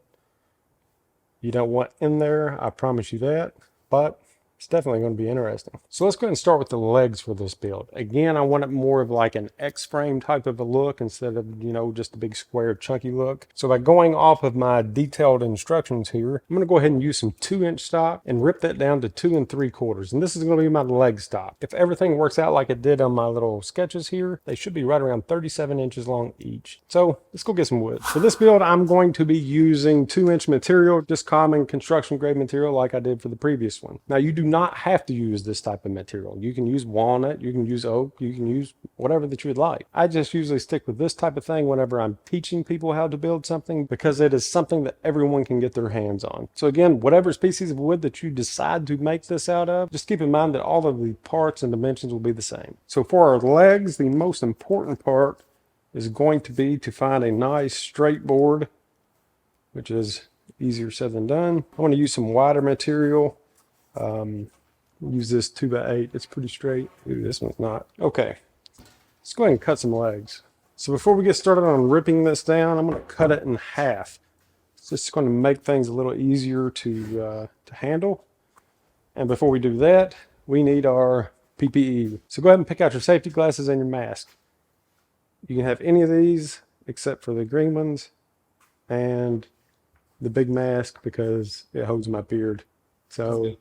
Speaker 1: You don't want in there, I promise you that. But it's definitely going to be interesting. So let's go ahead and start with the legs for this build. Again, I want it more of like an X-frame type of a look instead of, you know, just a big square chunky look. So by going off of my detailed instructions here, I'm going to go ahead and use some 2-inch stock and rip that down to 2 3/4. And this is going to be my leg stock. If everything works out like it did on my little sketches here, they should be right around 37 inches long each. So let's go get some wood. For this build, I'm going to be using 2-inch material, just common construction grade material like I did for the previous one. Now you do not have to use this type of material. You can use walnut, you can use oak, you can use whatever that you would like. I just usually stick with this type of thing whenever I'm teaching people how to build something, because it is something that everyone can get their hands on. So again, whatever species of wood that you decide to make this out of, just keep in mind that all of the parts and dimensions will be the same. So for our legs, the most important part is going to be to find a nice straight board, which is easier said than done. I want to use some wider material. Use this 2x8. It's pretty straight. Ooh, this one's not. Okay, let's go ahead and cut some legs. So before we get started on ripping this down, I'm going to cut it in half. So this is going to make things a little easier to handle. And before we do that, we need our PPE. So go ahead and pick out your safety glasses and your mask. You can have any of these except for the green ones and the big mask because it holds my beard. So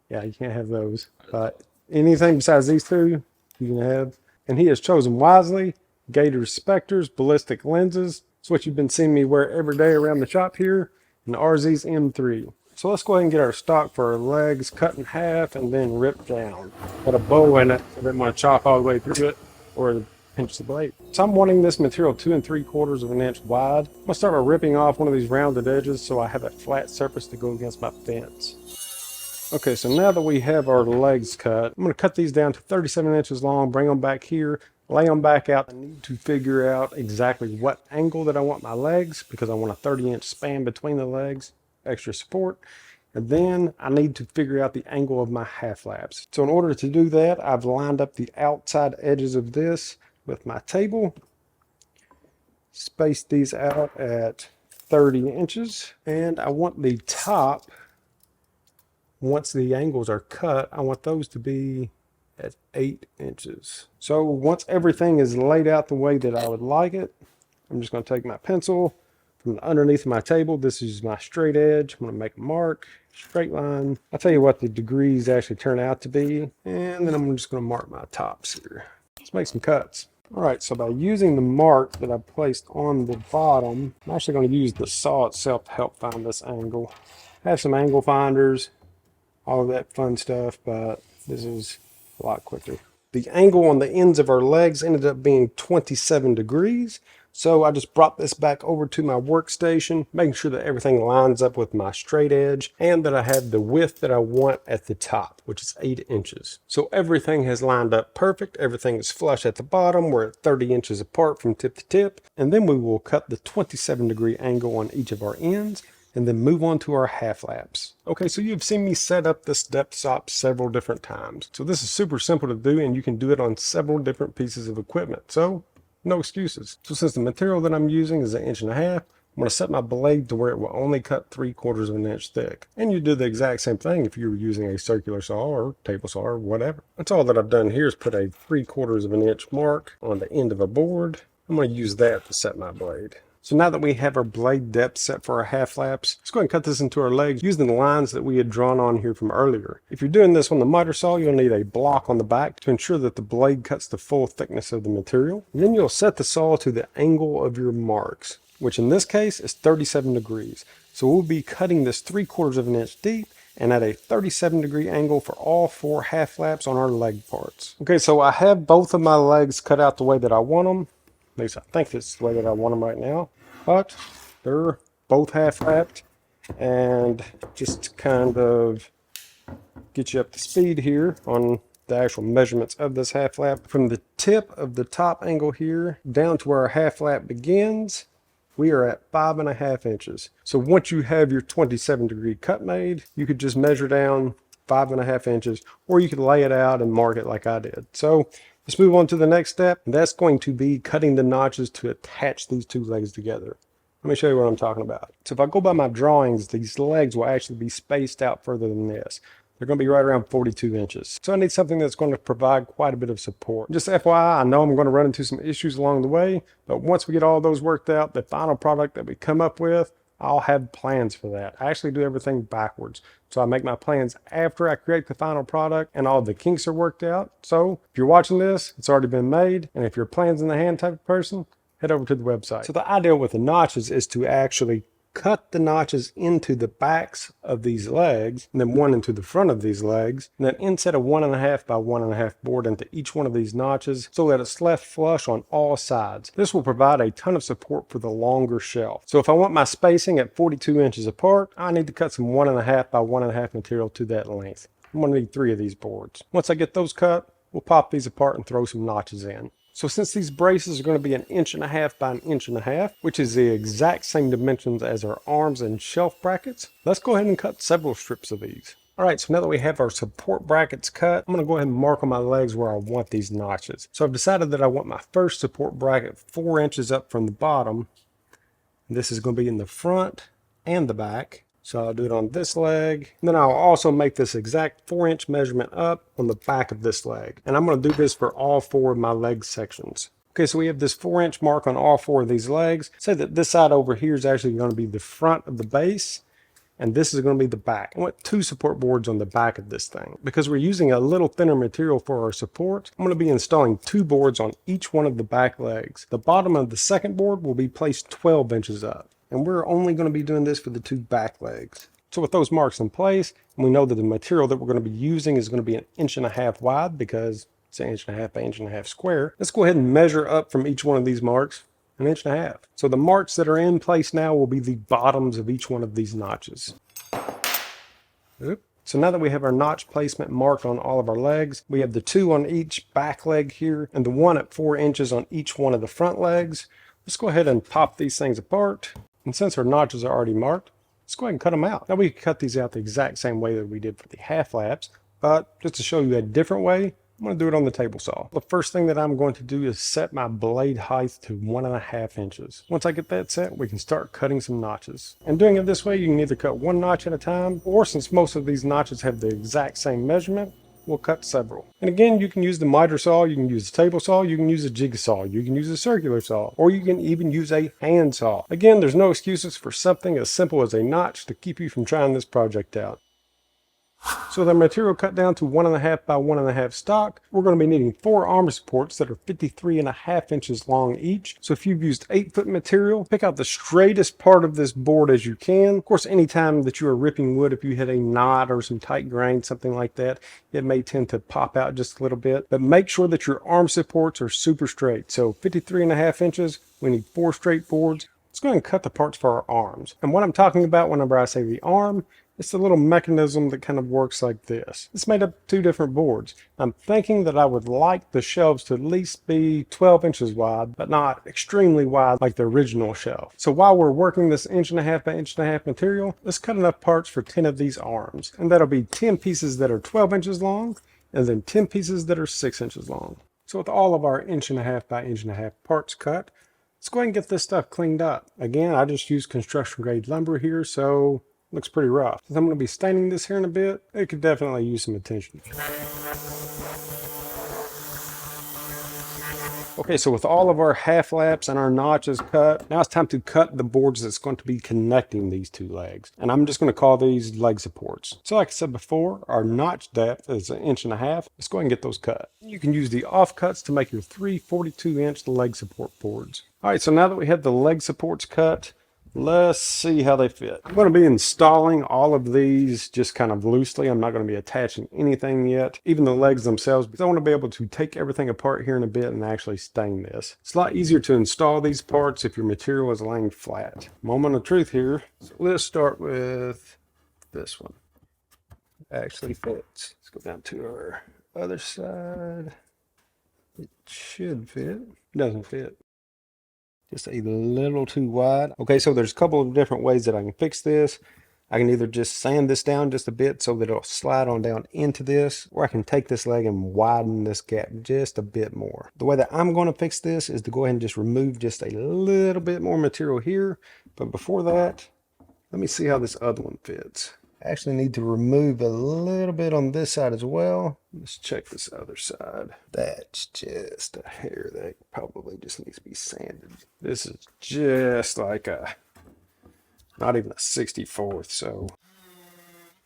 Speaker 1: yeah, you can't have those. But anything besides these two, you can have. And he has chosen wisely. Gator's Specters, ballistic lenses. It's what you've been seeing me wear every day around the shop here. And the RZ's M3. So let's go ahead and get our stock for our legs cut in half and then ripped down. Got a bow in it. I didn't want to chop all the way through it or pinch the blade. So I'm wanting this material 2 3/4 of an inch wide. I'm gonna start by ripping off one of these rounded edges so I have a flat surface to go against my fence. Okay, so now that we have our legs cut, I'm gonna cut these down to 37 inches long, bring them back here, lay them back out. I need to figure out exactly what angle that I want my legs, because I want a 30-inch span between the legs, extra support. And then I need to figure out the angle of my half laps. So in order to do that, I've lined up the outside edges of this with my table, spaced these out at 30 inches, and I want the top, once the angles are cut, I want those to be at 8 inches. So once everything is laid out the way that I would like it, I'm just going to take my pencil from underneath my table. This is my straight edge. I'm going to make a mark, straight line. I'll tell you what the degrees actually turn out to be, and then I'm just going to mark my tops here. Let's make some cuts. All right, so by using the mark that I placed on the bottom, I'm actually going to use the saw itself to help find this angle. I have some angle finders, all of that fun stuff, but this is a lot quicker. The angle on the ends of our legs ended up being 27 degrees. So I just brought this back over to my workstation, making sure that everything lines up with my straight edge and that I have the width that I want at the top, which is 8 inches. So everything has lined up perfect. Everything is flush at the bottom. We're at 30 inches apart from tip to tip. And then we will cut the 27-degree angle on each of our ends and then move on to our half laps. Okay, so you've seen me set up this depth stop several different times. So this is super simple to do, and you can do it on several different pieces of equipment. So no excuses. So since the material that I'm using is 1.5 inches, I'm going to set my blade to where it will only cut 3/4 of an inch thick. And you do the exact same thing if you were using a circular saw or table saw or whatever. That's all that I've done here is put a 3/4 of an inch mark on the end of a board. I'm going to use that to set my blade. So now that we have our blade depth set for our half laps, let's go ahead and cut this into our legs using the lines that we had drawn on here from earlier. If you're doing this on the miter saw, you'll need a block on the back to ensure that the blade cuts the full thickness of the material. And then you'll set the saw to the angle of your marks, which in this case is 37 degrees. So we'll be cutting this 3/4 of an inch deep and at a 37-degree angle for all 4 half laps on our leg parts. Okay, so I have both of my legs cut out the way that I want them. At least I think it's the way that I want them right now. But they're both half lapped, and just to kind of get you up to speed here on the actual measurements of this half lap, from the tip of the top angle here down to where our half lap begins, we are at 5.5 inches. So once you have your 27-degree cut made, you could just measure down 5.5 inches, or you could lay it out and mark it like I did. So let's move on to the next step. That's going to be cutting the notches to attach these two legs together. Let me show you what I'm talking about. So if I go by my drawings, these legs will actually be spaced out further than this. They're going to be right around 42 inches. So I need something that's going to provide quite a bit of support. Just FYI, I know I'm going to run into some issues along the way, but once we get all those worked out, the final product that we come up with, I'll have plans for that. I actually do everything backwards. So I make my plans after I create the final product and all the kinks are worked out. So if you're watching this, it's already been made. And if you're plans in the hand type of person, head over to the website. So the idea with the notches is to actually cut the notches into the backs of these legs, and then one into the front of these legs, and then inset a 1.5 by 1.5 board into each one of these notches so that it's left flush on all sides. This will provide a ton of support for the longer shelf. So if I want my spacing at 42 inches apart, I need to cut some 1.5 by 1.5 material to that length. I'm going to need 3 of these boards. Once I get those cut, we'll pop these apart and throw some notches in. So since these braces are going to be 1.5 inches by 1.5 inches, which is the exact same dimensions as our arms and shelf brackets, let's go ahead and cut several strips of these. All right, so now that we have our support brackets cut, I'm going to go ahead and mark on my legs where I want these notches. So I've decided that I want my first support bracket 4 inches up from the bottom. This is going to be in the front and the back. So I'll do it on this leg. And then I'll also make this exact 4-inch measurement up on the back of this leg. And I'm going to do this for all 4 of my leg sections. Okay, so we have this 4-inch mark on all 4 of these legs. Say that this side over here is actually going to be the front of the base, and this is going to be the back. I want 2 support boards on the back of this thing. Because we're using a little thinner material for our support, I'm going to be installing 2 boards on each one of the back legs. The bottom of the second board will be placed 12 inches up. And we're only going to be doing this for the 2 back legs. So with those marks in place, and we know that the material that we're going to be using is going to be 1.5 inches wide because it's 1.5 inches by 1.5 inches square. Let's go ahead and measure up from each one of these marks 1.5 inches. So the marks that are in place now will be the bottoms of each one of these notches. Oop. So now that we have our notch placement marked on all of our legs, we have the 2 on each back leg here and the 1 at 4 inches on each one of the front legs. Let's go ahead and pop these things apart. And since our notches are already marked, let's go ahead and cut them out. Now we can cut these out the exact same way that we did for the half laps, but just to show you a different way, I'm going to do it on the table saw. The first thing that I'm going to do is set my blade height to 1.5 inches. Once I get that set, we can start cutting some notches. And doing it this way, you can either cut 1 notch at a time, or since most of these notches have the exact same measurement, we'll cut several. And again, you can use the miter saw, you can use the table saw, you can use a jigsaw, you can use a circular saw, or you can even use a hand saw. Again, there's no excuses for something as simple as a notch to keep you from trying this project out. So the material cut down to 1.5 by 1.5 stock, we're going to be needing 4 arm supports that are 53.5 inches long each. So if you've used 8-foot material, pick out the straightest part of this board as you can. Of course, anytime that you are ripping wood, if you hit a knot or some tight grain, something like that, it may tend to pop out just a little bit. But make sure that your arm supports are super straight. So 53.5 inches, we need 4 straight boards. Let's go ahead and cut the parts for our arms. And what I'm talking about whenever I say the arm, it's a little mechanism that kind of works like this. It's made up of 2 different boards. I'm thinking that I would like the shelves to at least be 12 inches wide, but not extremely wide like the original shelf. So while we're working this 1.5 inches by 1.5 inches material, let's cut enough parts for 10 of these arms. And that'll be 10 pieces that are 12 inches long, and then 10 pieces that are 6 inches long. So with all of our 1.5 inches by 1.5 inches parts cut, let's go ahead and get this stuff cleaned up. Again, I just used construction grade lumber here, so looks pretty rough. Since I'm going to be staining this here in a bit, it could definitely use some attention. Okay, so with all of our half laps and our notches cut, now it's time to cut the boards that's going to be connecting these 2 legs. And I'm just going to call these leg supports. So like I said before, our notch depth is 1.5 inches. Let's go ahead and get those cut. You can use the offcuts to make your 3 42-inch leg support boards. All right, so now that we have the leg supports cut, let's see how they fit. I'm going to be installing all of these just kind of loosely. I'm not going to be attaching anything yet, even the legs themselves, because I want to be able to take everything apart here in a bit and actually stain this. It's a lot easier to install these parts if your material is laying flat. Moment of truth here. So let's start with this one. It actually fits. Let's go down to our other side. It should fit. It doesn't fit. Just a little too wide. Okay, so there's a couple of different ways that I can fix this. I can either just sand this down just a bit so that it'll slide on down into this, or I can take this leg and widen this gap just a bit more. The way that I'm going to fix this is to go ahead and just remove just a little bit more material here. But before that, let me see how this other one fits. I actually need to remove a little bit on this side as well. Let's check this other side. That's just a hair that probably just needs to be sanded. This is just like not even a 64th, so.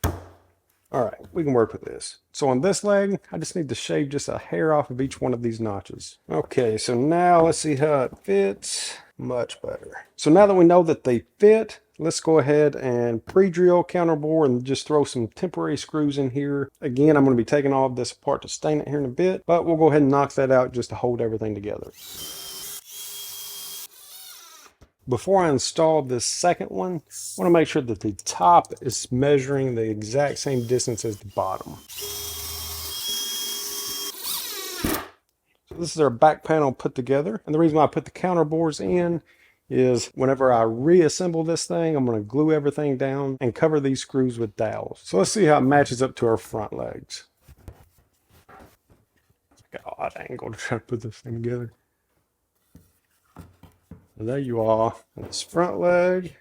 Speaker 1: All right, we can work with this. So on this leg, I just need to shave just a hair off of each one of these notches. Okay, so now let's see how it fits. Much better. So now that we know that they fit, let's go ahead and pre-drill counterbore and just throw some temporary screws in here. Again, I'm going to be taking all of this apart to stain it here in a bit, but we'll go ahead and knock that out just to hold everything together. Before I install this second one, I want to make sure that the top is measuring the exact same distance as the bottom. So this is our back panel put together. And the reason why I put the counterbores in is whenever I reassemble this thing, I'm going to glue everything down and cover these screws with dowels. So let's see how it matches up to our front legs. It's like an odd angle to try to put this thing together. There you are. This front leg.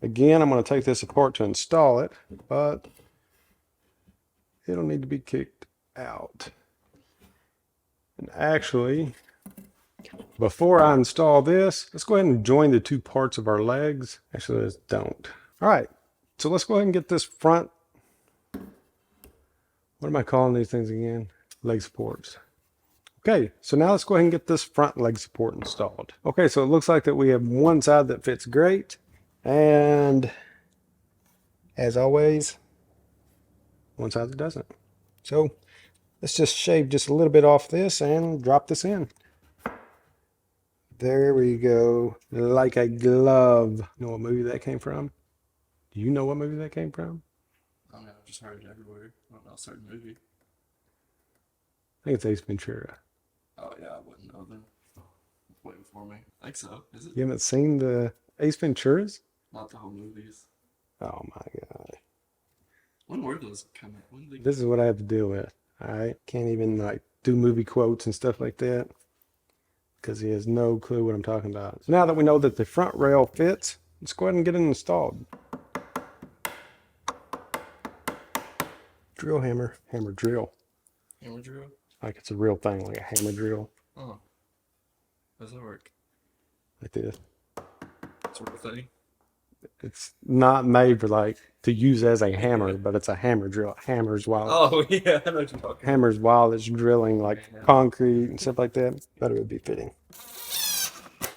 Speaker 1: Again, I'm going to take this apart to install it, but it'll need to be kicked out. And actually, before I install this, let's go ahead and join the two parts of our legs. Actually, let's don't. All right, so let's go ahead and get this front. What am I calling these things again? Leg supports. Okay, so now let's go ahead and get this front leg support installed. Okay, so it looks like that we have one side that fits great, and as always, one side that doesn't. So let's just shave just a little bit off this and drop this in. There we go, like a glove. You know what movie that came from? Do you know what movie that came from?
Speaker 3: I mean, I've just heard it everywhere. I don't know a certain movie.
Speaker 1: I think it's Ace Ventura.
Speaker 3: Oh yeah, I wouldn't know then. Waiting for me. I think so. Is it?
Speaker 1: You haven't seen the Ace Venturas?
Speaker 3: Not the whole movies.
Speaker 1: Oh my God.
Speaker 3: When were those coming? When did they...
Speaker 1: This is what I have to deal with. All right. Can't even like do movie quotes and stuff like that because he has no clue what I'm talking about. So now that we know that the front rail fits, let's go ahead and get it installed. Drill hammer, hammer drill.
Speaker 3: Hammer drill?
Speaker 1: Like it's a real thing, like a hammer drill.
Speaker 3: Oh. How does that work?
Speaker 1: Like this.
Speaker 3: Sort of thing?
Speaker 1: It's not made for like to use as a hammer, but it's a hammer drill. It hammers while
Speaker 3: Oh yeah, I know what you're talking about.
Speaker 1: hammers while it's drilling like concrete and stuff like that. But it would be fitting.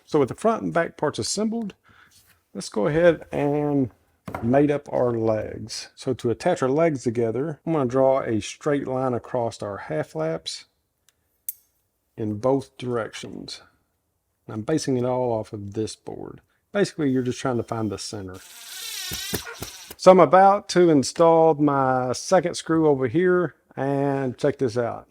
Speaker 1: So with the front and back parts assembled, let's go ahead and mate up our legs. So to attach our legs together, I'm going to draw a straight line across our half laps in both directions. And I'm basing it all off of this board. Basically, you're just trying to find the center. So I'm about to install my second screw over here, and check this out.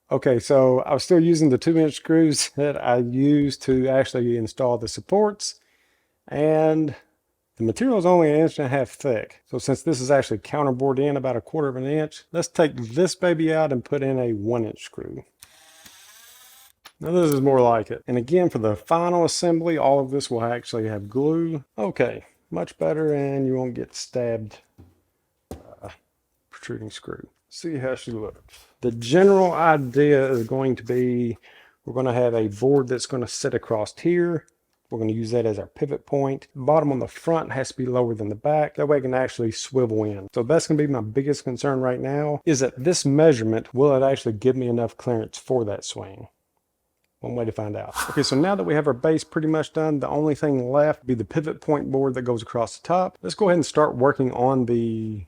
Speaker 1: Okay, so I was still using the 2-inch screws that I used to actually install the supports, and the material is only 1.5 inches thick. So since this is actually counterbored in about 1/4 inch, let's take this baby out and put in a 1-inch screw. Now this is more like it. And again, for the final assembly, all of this will actually have glue. Okay, much better, and you won't get stabbed protruding screw. See how she looks. The general idea is going to be, we're going to have a board that's going to sit across here. We're going to use that as our pivot point. The bottom on the front has to be lower than the back. That way it can actually swivel in. So that's going to be my biggest concern right now, is that this measurement, will it actually give me enough clearance for that swing? One way to find out. Okay, so now that we have our base pretty much done, the only thing left will be the pivot point board that goes across the top. Let's go ahead and start working on the,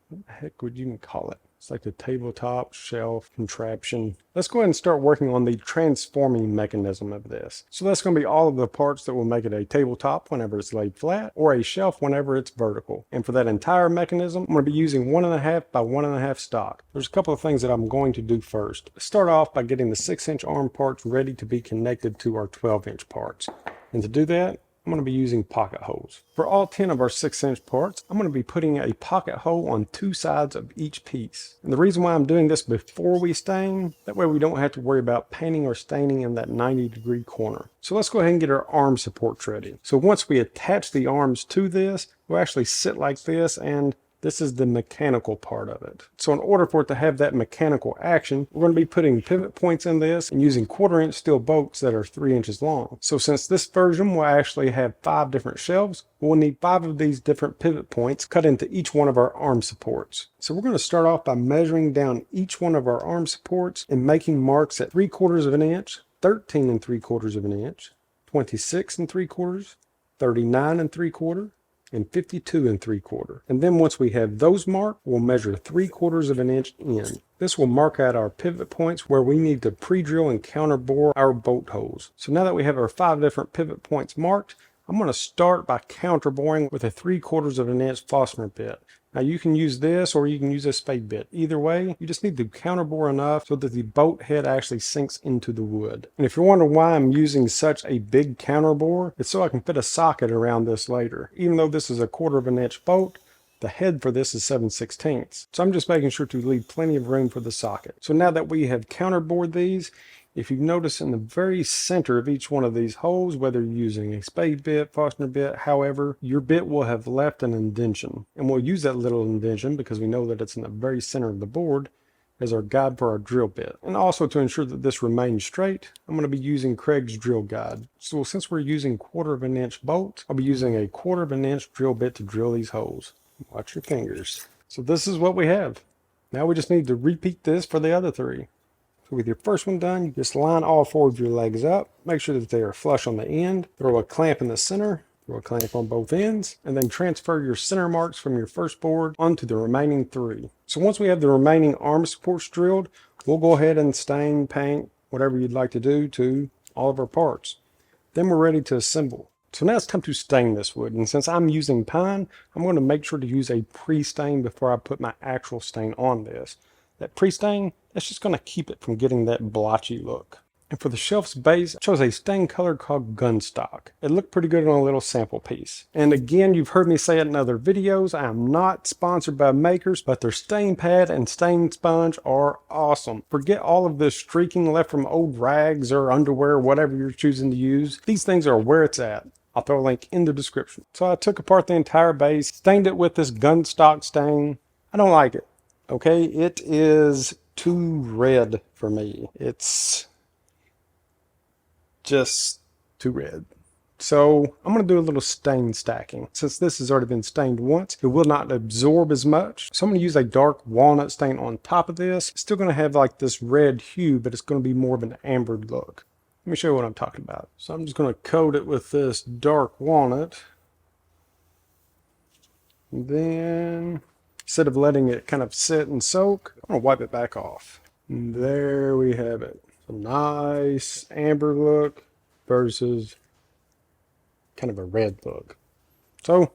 Speaker 1: what the heck would you even call it? It's like the tabletop shelf contraption. Let's go ahead and start working on the transforming mechanism of this. So that's going to be all of the parts that will make it a tabletop whenever it's laid flat, or a shelf whenever it's vertical. And for that entire mechanism, I'm going to be using 1.5 by 1.5 stock. There's a couple of things that I'm going to do first. Let's start off by getting the 6-inch arm parts ready to be connected to our 12-inch parts. And to do that, I'm going to be using pocket holes. For all 10 of our 6-inch parts, I'm going to be putting a pocket hole on 2 sides of each piece. And the reason why I'm doing this before we stain, that way we don't have to worry about painting or staining in that 90-degree corner. So let's go ahead and get our arm supports ready. So once we attach the arms to this, we'll actually sit like this, and This is the mechanical part of it. So in order for it to have that mechanical action, we're going to be putting pivot points in this and using 1/4 inch steel bolts that are 3 inches long. So since this version will actually have 5 different shelves, we'll need 5 of these different pivot points cut into each one of our arm supports. So we're going to start off by measuring down each one of our arm supports and making marks at 3/4 of an inch, 13 3/4 of an inch, 26 3/4, 39 3/4, and 52 3/4. And then once we have those marked, we'll measure 3/4 of an inch in. This will mark out our pivot points where we need to pre-drill and counter bore our bolt holes. So now that we have our 5 different pivot points marked, I'm going to start by counter boring with a 3/4 of an inch Forstner bit. Now you can use this or you can use a spade bit. Either way, you just need to counter bore enough so that the bolt head actually sinks into the wood. And if you're wondering why I'm using such a big counter bore, it's so I can fit a socket around this later. Even though this is a 1/4 of an inch bolt, the head for this is 7/16. So I'm just making sure to leave plenty of room for the socket. So now that we have counter bored these, if you notice in the very center of each one of these holes, whether you're using a spade bit, Forstner bit, however, your bit will have left an indentation. And we'll use that little indentation because we know that it's in the very center of the board as our guide for our drill bit. And also to ensure that this remains straight, I'm going to be using Craig's drill guide. So since we're using 1/4 of an inch bolts, I'll be using a 1/4 of an inch drill bit to drill these holes. Watch your fingers. So this is what we have. Now we just need to repeat this for the other 3. So with your first one done, you just line all 4 of your legs up, make sure that they are flush on the end, throw a clamp in the center, throw a clamp on both ends, and then transfer your center marks from your first board onto the remaining 3. So once we have the remaining arm supports drilled, we'll go ahead and stain, paint, whatever you'd like to do to all of our parts. Then we're ready to assemble. So now it's time to stain this wood, and since I'm using pine, I'm going to make sure to use a pre-stain before I put my actual stain on this. That pre-stain, that's just going to keep it from getting that blotchy look. And for the shelf's base, I chose a stain color called Gunstock. It looked pretty good on a little sample piece. And again, you've heard me say it in other videos, I am not sponsored by makers, but their stain pad and stain sponge are awesome. Forget all of this streaking left from old rags or underwear, whatever you're choosing to use. These things are where it's at. I'll throw a link in the description. So I took apart the entire base, stained it with this Gunstock stain. I don't like it. Okay, it is too red for me. It's just too red. So I'm going to do a little stain stacking. Since this has already been stained once, it will not absorb as much. So I'm going to use a dark walnut stain on top of this. It's still going to have like this red hue, but it's going to be more of an ambered look. Let me show you what I'm talking about. So I'm just going to coat it with this dark walnut. And then, instead of letting it kind of sit and soak, I'm going to wipe it back off. And there we have it. A nice amber look versus kind of a red look. So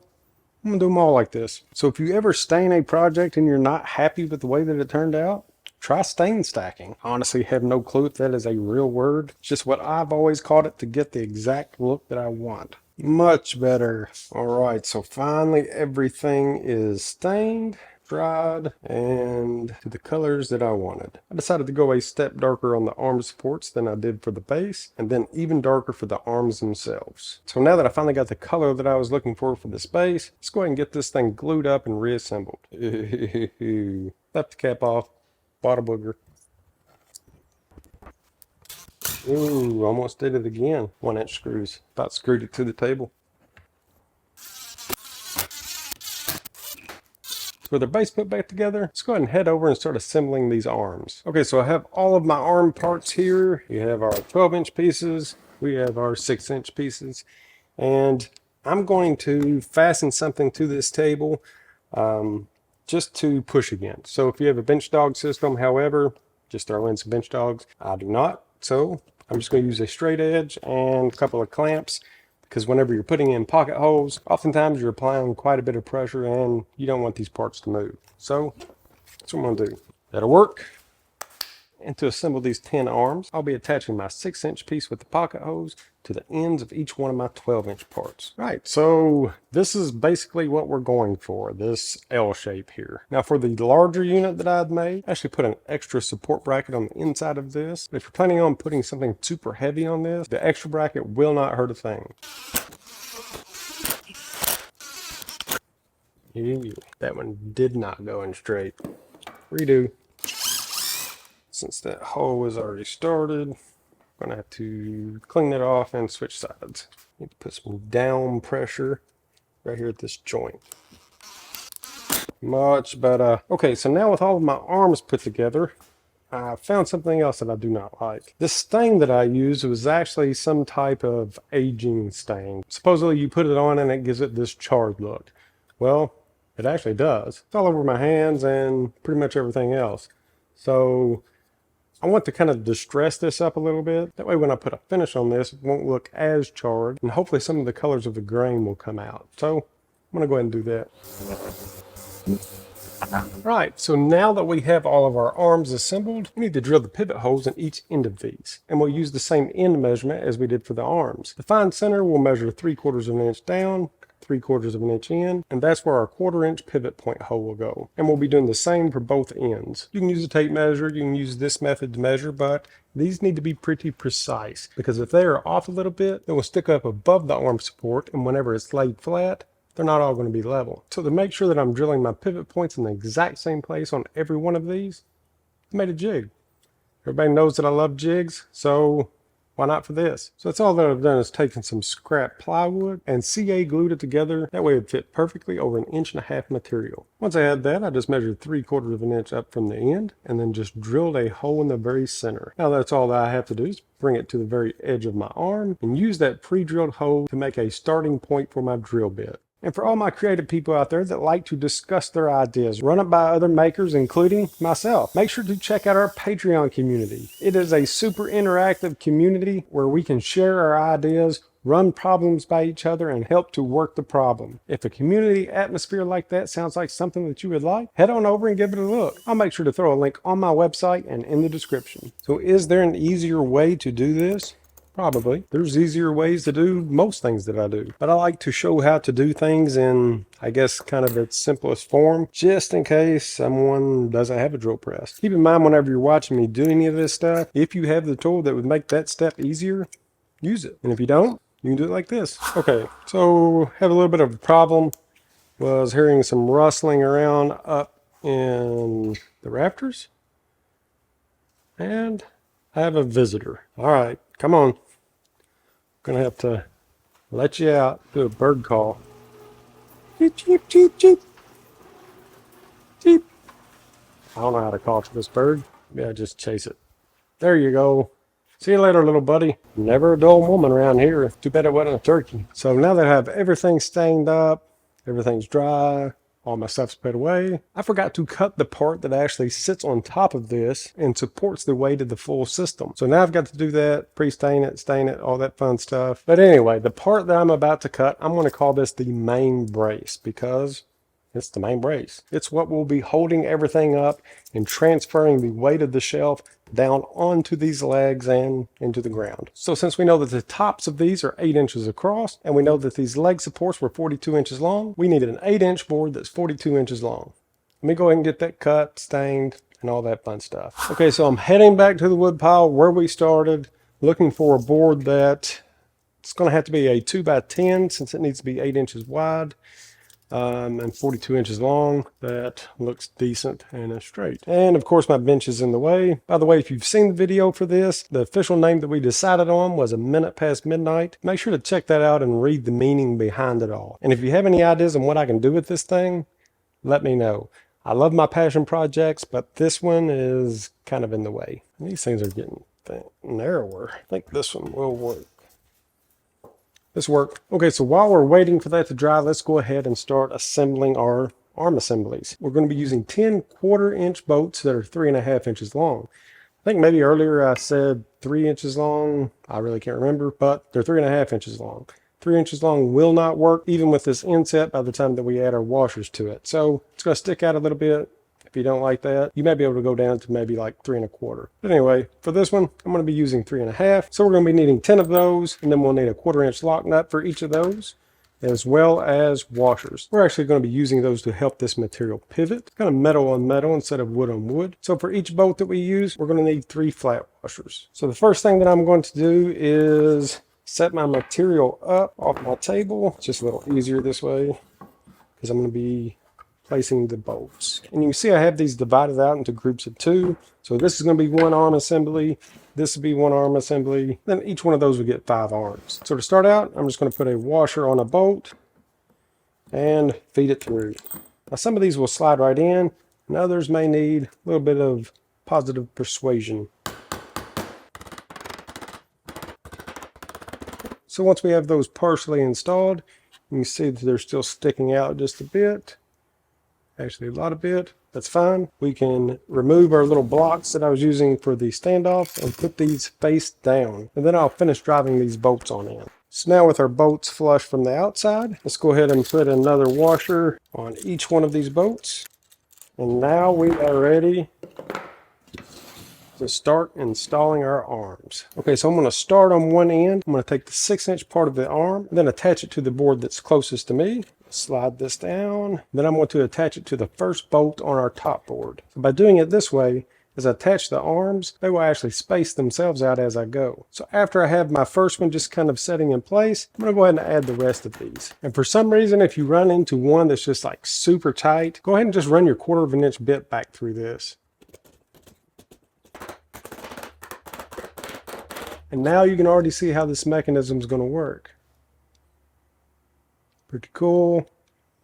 Speaker 1: I'm going to do them all like this. So if you ever stain a project and you're not happy with the way that it turned out, try stain stacking. I honestly have no clue if that is a real word. It's just what I've always called it to get the exact look that I want. Much better. All right, so finally everything is stained, dried, and to the colors that I wanted. I decided to go a step darker on the arm supports than I did for the base, and then even darker for the arms themselves. So now that I finally got the color that I was looking for this base, let's go ahead and get this thing glued up and reassembled. Left the cap off. Bottom booger. Ooh, almost did it again. 1-inch screws. About screwed it to the table. With our base put back together, let's go ahead and head over and start assembling these arms. Okay, so I have all of my arm parts here. We have our 12-inch pieces. We have our 6-inch pieces. And I'm going to fasten something to this table. Just to push against. So if you have a bench dog system, however, just throw in some bench dogs. I do not, so I'm just going to use a straight edge and a couple of clamps, because whenever you're putting in pocket holes, oftentimes you're applying quite a bit of pressure and you don't want these parts to move. So that's what I'm going to do. That'll work. And to assemble these 10 arms, I'll be attaching my 6-inch piece with the pocket hose to the ends of each one of my 12-inch parts. Right, so this is basically what we're going for, this L shape here. Now for the larger unit that I've made, I actually put an extra support bracket on the inside of this. But if you're planning on putting something super heavy on this, the extra bracket will not hurt a thing. Ew, that one did not go in straight. Redo. Since that hole was already started, I'm gonna have to clean it off and switch sides. Need to put some down pressure right here at this joint. Much better. Okay, so now with all of my arms put together, I found something else that I do not like. This stain that I used was actually some type of aging stain. Supposedly you put it on and it gives it this charred look. Well, it actually does. It's all over my hands and pretty much everything else. So I want to kind of distress this up a little bit. That way when I put a finish on this, it won't look as charred, and hopefully some of the colors of the grain will come out. So I'm gonna go ahead and do that. Right, so now that we have all of our arms assembled, we need to drill the pivot holes in each end of these. And we'll use the same end measurement as we did for the arms. The fine center will measure 3/4 of an inch down, 3/4 of an inch in, and that's where our 1/4 inch pivot point hole will go. And we'll be doing the same for both ends. You can use a tape measure, you can use this method to measure, but these need to be pretty precise, because if they are off a little bit, it will stick up above the arm support, and whenever it's laid flat, they're not all going to be level. So to make sure that I'm drilling my pivot points in the exact same place on every one of these, I made a jig. Everybody knows that I love jigs, so why not for this? So that's all that I've done is taken some scrap plywood and CA glued it together. That way it fit perfectly over 1.5 inches material. Once I had that, I just measured 3/4 of an inch up from the end and then just drilled a hole in the very center. Now that's all that I have to do is bring it to the very edge of my arm and use that pre-drilled hole to make a starting point for my drill bit. And for all my creative people out there that like to discuss their ideas, run it by other makers, including myself, make sure to check out our Patreon community. It is a super interactive community where we can share our ideas, run problems by each other, and help to work the problem. If a community atmosphere like that sounds like something that you would like, head on over and give it a look. I'll make sure to throw a link on my website and in the description. So is there an easier way to do this? Probably. There's easier ways to do most things that I do. But I like to show how to do things in, I guess, kind of its simplest form, just in case someone doesn't have a drill press. Keep in mind whenever you're watching me do any of this stuff, if you have the tool that would make that step easier, use it. And if you don't, you can do it like this. Okay, so have a little bit of a problem. Was hearing some rustling around up in the rafters. And I have a visitor. All right, come on. Gonna have to let you out, do a bird call. Cheep, cheep, cheep, cheep. Cheep. I don't know how to call to this bird. Maybe I just chase it. There you go. See you later, little buddy. Never a dull woman around here. Too bad it wasn't a turkey. So now that I have everything stained up, everything's dry, all my stuff's put away, I forgot to cut the part that actually sits on top of this and supports the weight of the full system. So now I've got to do that, pre-stain it, stain it, all that fun stuff. But anyway, the part that I'm about to cut, I'm going to call this the main brace because it's the main brace. It's what will be holding everything up and transferring the weight of the shelf down onto these legs and into the ground. So since we know that the tops of these are 8 inches across and we know that these leg supports were 42 inches long, we needed an 8-inch board that's 42 inches long. Let me go ahead and get that cut, stained, and all that fun stuff. Okay, so I'm heading back to the wood pile where we started, looking for a board that it's going to have to be a 2x10 since it needs to be 8 inches wide. And 42 inches long. That looks decent and is straight. And of course my bench is in the way. By the way, if you've seen the video for this, the official name that we decided on was A Minute Past Midnight. Make sure to check that out and read the meaning behind it all. And if you have any ideas on what I can do with this thing, let me know. I love my passion projects, but this one is kind of in the way. These things are getting narrower. I think this one will work. This worked. Okay, so while we're waiting for that to dry, let's go ahead and start assembling our arm assemblies. We're going to be using 10 1/4-inch bolts that are 3.5 inches long. I think maybe earlier I said 3 inches long. I really can't remember, but they're 3.5 inches long. 3 inches long will not work even with this inset by the time that we add our washers to it. So it's going to stick out a little bit. If you don't like that, you may be able to go down to maybe like 3 1/4. But anyway, for this one, I'm going to be using 3.5. So we're going to be needing 10 of those, and then we'll need a 1/4-inch lock nut for each of those, as well as washers. We're actually going to be using those to help this material pivot, kind of metal on metal instead of wood on wood. So for each bolt that we use, we're going to need 3 flat washers. So the first thing that I'm going to do is set my material up off my table. It's just a little easier this way because I'm going to be placing the bolts. And you can see I have these divided out into groups of 2. So this is going to be one arm assembly. This will be one arm assembly. Then each one of those will get 5 arms. So to start out, I'm just going to put a washer on a bolt and feed it through. Now some of these will slide right in, and others may need a little bit of positive persuasion. So once we have those partially installed, you can see that they're still sticking out just a bit. Actually a lot of bit. That's fine. We can remove our little blocks that I was using for the standoff and put these face down. And then I'll finish driving these bolts on in. So now with our bolts flush from the outside, let's go ahead and put another washer on each one of these bolts. And now we are ready to start installing our arms. Okay, so I'm going to start on one end. I'm going to take the 6-inch part of the arm, and then attach it to the board that's closest to me. Slide this down. Then I'm going to attach it to the first bolt on our top board. So by doing it this way, as I attach the arms, they will actually space themselves out as I go. So after I have my first one just kind of setting in place, I'm going to go ahead and add the rest of these. And for some reason, if you run into one that's just like super tight, go ahead and just run your 1/4 inch bit back through this. And now you can already see how this mechanism is going to work. Pretty cool.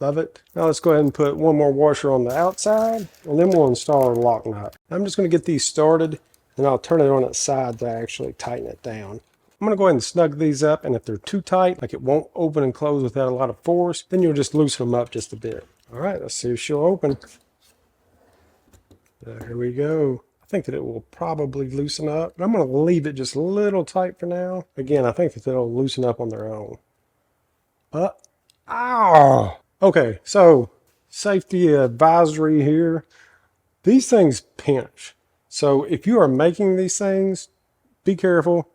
Speaker 1: Love it. Now let's go ahead and put one more washer on the outside, and then we'll install our lock nut. I'm just going to get these started, and I'll turn it on its side to actually tighten it down. I'm going to go ahead and snug these up, and if they're too tight, like it won't open and close without a lot of force, then you'll just loosen them up just a bit. All right, let's see if she'll open. There we go. I think that it will probably loosen up, but I'm going to leave it just a little tight for now. Again, I think that they'll loosen up on their own. Ow! Okay, so safety advisory here. These things pinch. So if you are making these things, be careful.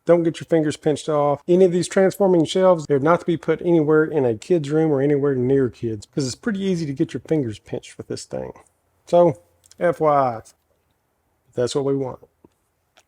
Speaker 1: Don't get your fingers pinched off. Any of these transforming shelves, they're not to be put anywhere in a kid's room or anywhere near kids, because it's pretty easy to get your fingers pinched with this thing. So, FYI, that's what we want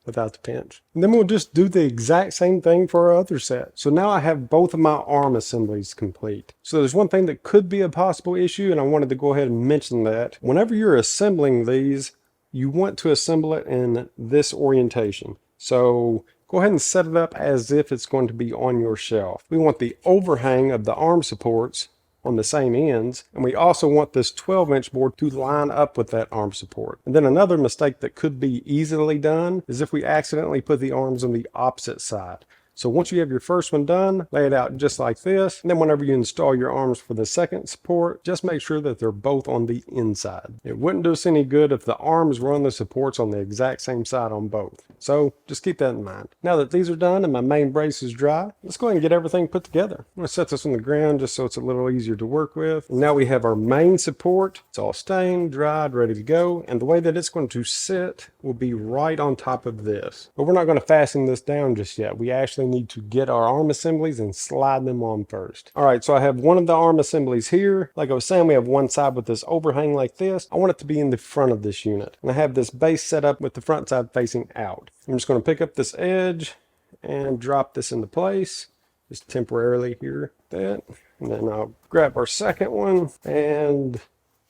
Speaker 1: without the pinch. And then we'll just do the exact same thing for our other set. So now I have both of my arm assemblies complete. So there's one thing that could be a possible issue, and I wanted to go ahead and mention that. Whenever you're assembling these, you want to assemble it in this orientation. So go ahead and set it up as if it's going to be on your shelf. We want the overhang of the arm supports on the same ends, and we also want this 12-inch board to line up with that arm support. And then another mistake that could be easily done is if we accidentally put the arms on the opposite side. So once you have your first one done, lay it out just like this. And then whenever you install your arms for the second support, just make sure that they're both on the inside. It wouldn't do us any good if the arms were on the supports on the exact same side on both. So just keep that in mind. Now that these are done and my main brace is dry, let's go ahead and get everything put together. I'm going to set this on the ground just so it's a little easier to work with. And now we have our main support. It's all stained, dried, ready to go. And the way that it's going to sit will be right on top of this. But we're not going to fasten this down just yet. We actually need to get our arm assemblies and slide them on first. All right, so I have one of the arm assemblies here. Like I was saying, we have one side with this overhang like this. I want it to be in the front of this unit. And I have this base set up with the front side facing out. I'm just going to pick up this edge and drop this into place, just temporarily here, that. And then I'll grab our second one, and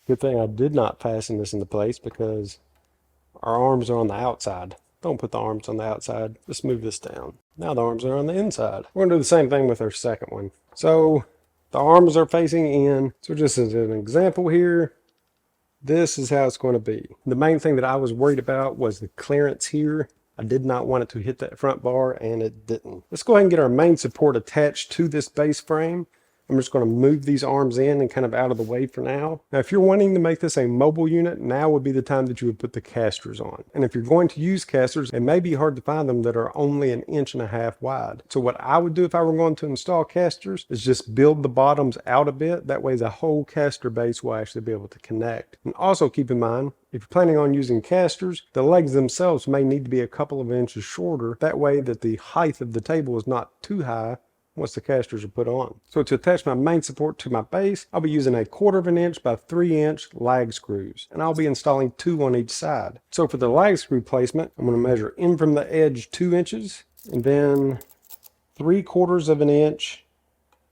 Speaker 1: good thing I did not fasten this into place because our arms are on the outside. Don't put the arms on the outside. Just move this down. Now the arms are on the inside. We're going to do the same thing with our second one. So the arms are facing in. So just as an example here, this is how it's going to be. The main thing that I was worried about was the clearance here. I did not want it to hit that front bar, and it didn't. Let's go ahead and get our main support attached to this base frame. I'm just going to move these arms in and kind of out of the way for now. Now, if you're wanting to make this a mobile unit, now would be the time that you would put the casters on. And if you're going to use casters, it may be hard to find them that are only 1.5 inches wide. So what I would do if I were going to install casters is just build the bottoms out a bit. That way the whole caster base will actually be able to connect. And also keep in mind, if you're planning on using casters, the legs themselves may need to be a couple of inches shorter. That way that the height of the table is not too high once the casters are put on. So to attach my main support to my base, I'll be using 1/4 inch by 3-inch lag screws, and I'll be installing 2 on each side. So for the lag screw placement, I'm going to measure in from the edge 2 inches, and then 3/4 inch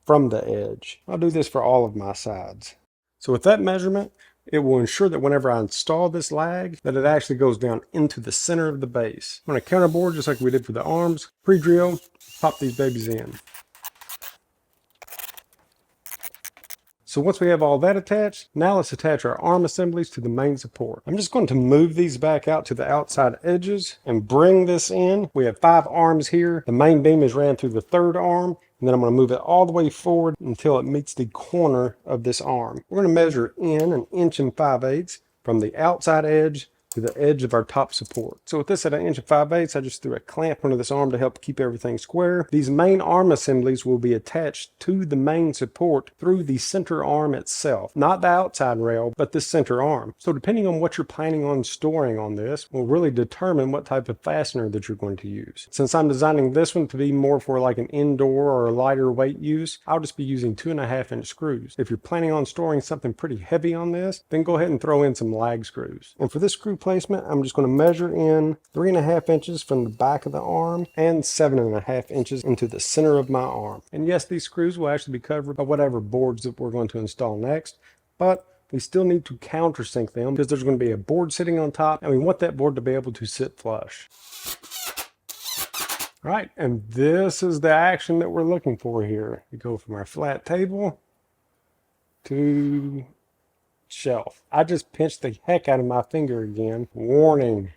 Speaker 1: from the edge. I'll do this for all of my sides. So with that measurement, it will ensure that whenever I install this lag, that it actually goes down into the center of the base. I'm going to counterboard just like we did for the arms, pre-drill, pop these babies in. So once we have all that attached, now let's attach our arm assemblies to the main support. I'm just going to move these back out to the outside edges and bring this in. We have 5 arms here. The main beam is ran through the 3rd arm, and then I'm going to move it all the way forward until it meets the corner of this arm. We're going to measure in 1 5/8 inches from the outside edge to the edge of our top support. So with this at 1 5/8 inches, I just threw a clamp under this arm to help keep everything square. These main arm assemblies will be attached to the main support through the center arm itself, not the outside rail, but the center arm. So depending on what you're planning on storing on this will really determine what type of fastener that you're going to use. Since I'm designing this one to be more for like an indoor or a lighter weight use, I'll just be using 2.5-inch screws. If you're planning on storing something pretty heavy on this, then go ahead and throw in some lag screws. And for this screw placement, I'm just going to measure in 3.5 inches from the back of the arm and 7.5 inches into the center of my arm. And yes, these screws will actually be covered by whatever boards that we're going to install next, but we still need to countersink them because there's going to be a board sitting on top and we want that board to be able to sit flush. All right, and this is the action that we're looking for here. We go from our flat table to shelf. I just pinched the heck out of my finger again. Warning,